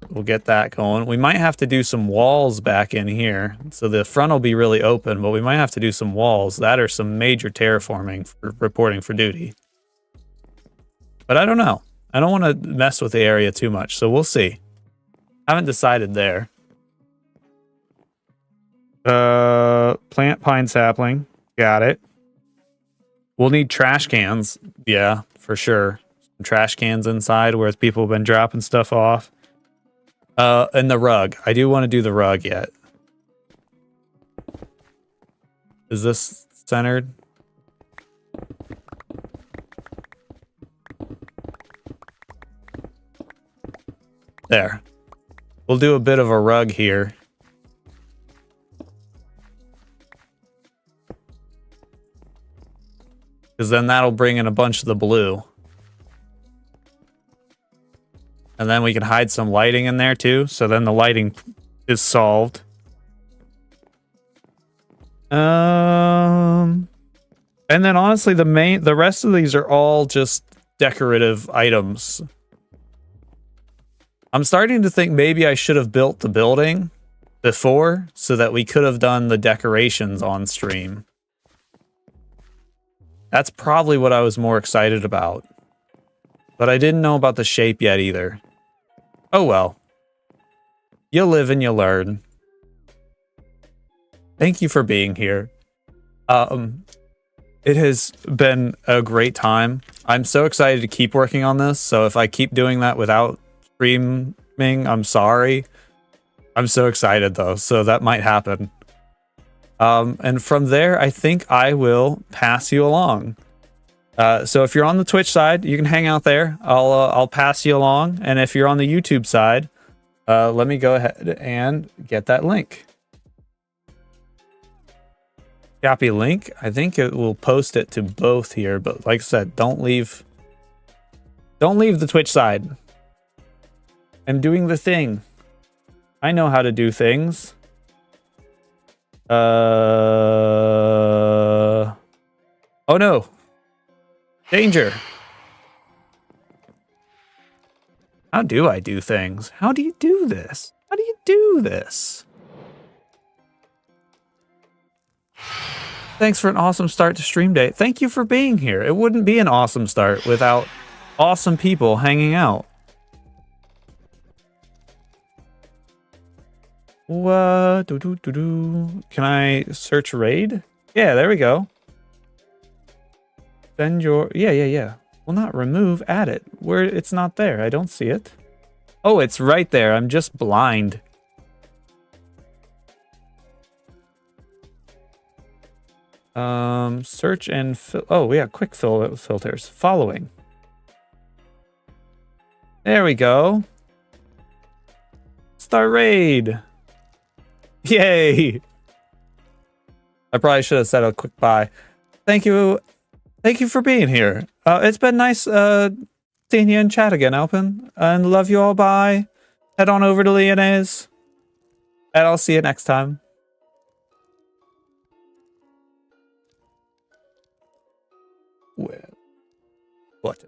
We'll get that going. We might have to do some walls back in here. So the front will be really open, but we might have to do some walls. That are some major terraforming for reporting for duty. But I don't know. I don't want to mess with the area too much, so we'll see. Haven't decided there. Plant pine sapling. Got it. We'll need trash cans. Yeah, for sure. Some trash cans inside where people have been dropping stuff off. And the rug. I do want to do the rug yet. Is this centered? There. We'll do a bit of a rug here. Because then that'll bring in a bunch of the blue. And then we can hide some lighting in there too. So then the lighting is solved. And then honestly, the rest of these are all just decorative items. I'm starting to think maybe I should have built the building before so that we could have done the decorations on stream. That's probably what I was more excited about. But I didn't know about the shape yet either. Oh well. You live and you learn. Thank you for being here. It has been a great time. I'm so excited to keep working on this, so if I keep doing that without streaming, I'm sorry. I'm so excited though, so that might happen. And from there, I think I will pass you along. So if you're on the Twitch side, you can hang out there. I'll pass you along. And if you're on the YouTube side, let me go ahead and get that link. Copy link. I think it will post it to both here, but like I said, don't leave the Twitch side. I'm doing the thing. I know how to do things. Oh no. Danger. How do I do things? How do you do this? How do you do this? Thanks for an awesome start to stream day. Thank you for being here. It wouldn't be an awesome start without awesome people hanging out. What? Can I search raid? Yeah, there we go. Send your... Yeah. Well, not remove, add it. Where it's not there. I don't see it. Oh, it's right there. I'm just blind. Search and oh, yeah, quick filters. Following. There we go. Start raid. Yay. I probably should have said a quick bye. Thank you. Thank you for being here. It's been nice seeing you in chat again, Alpin. And love you all. Bye. Head on over to Leonaise. And I'll see you next time. What?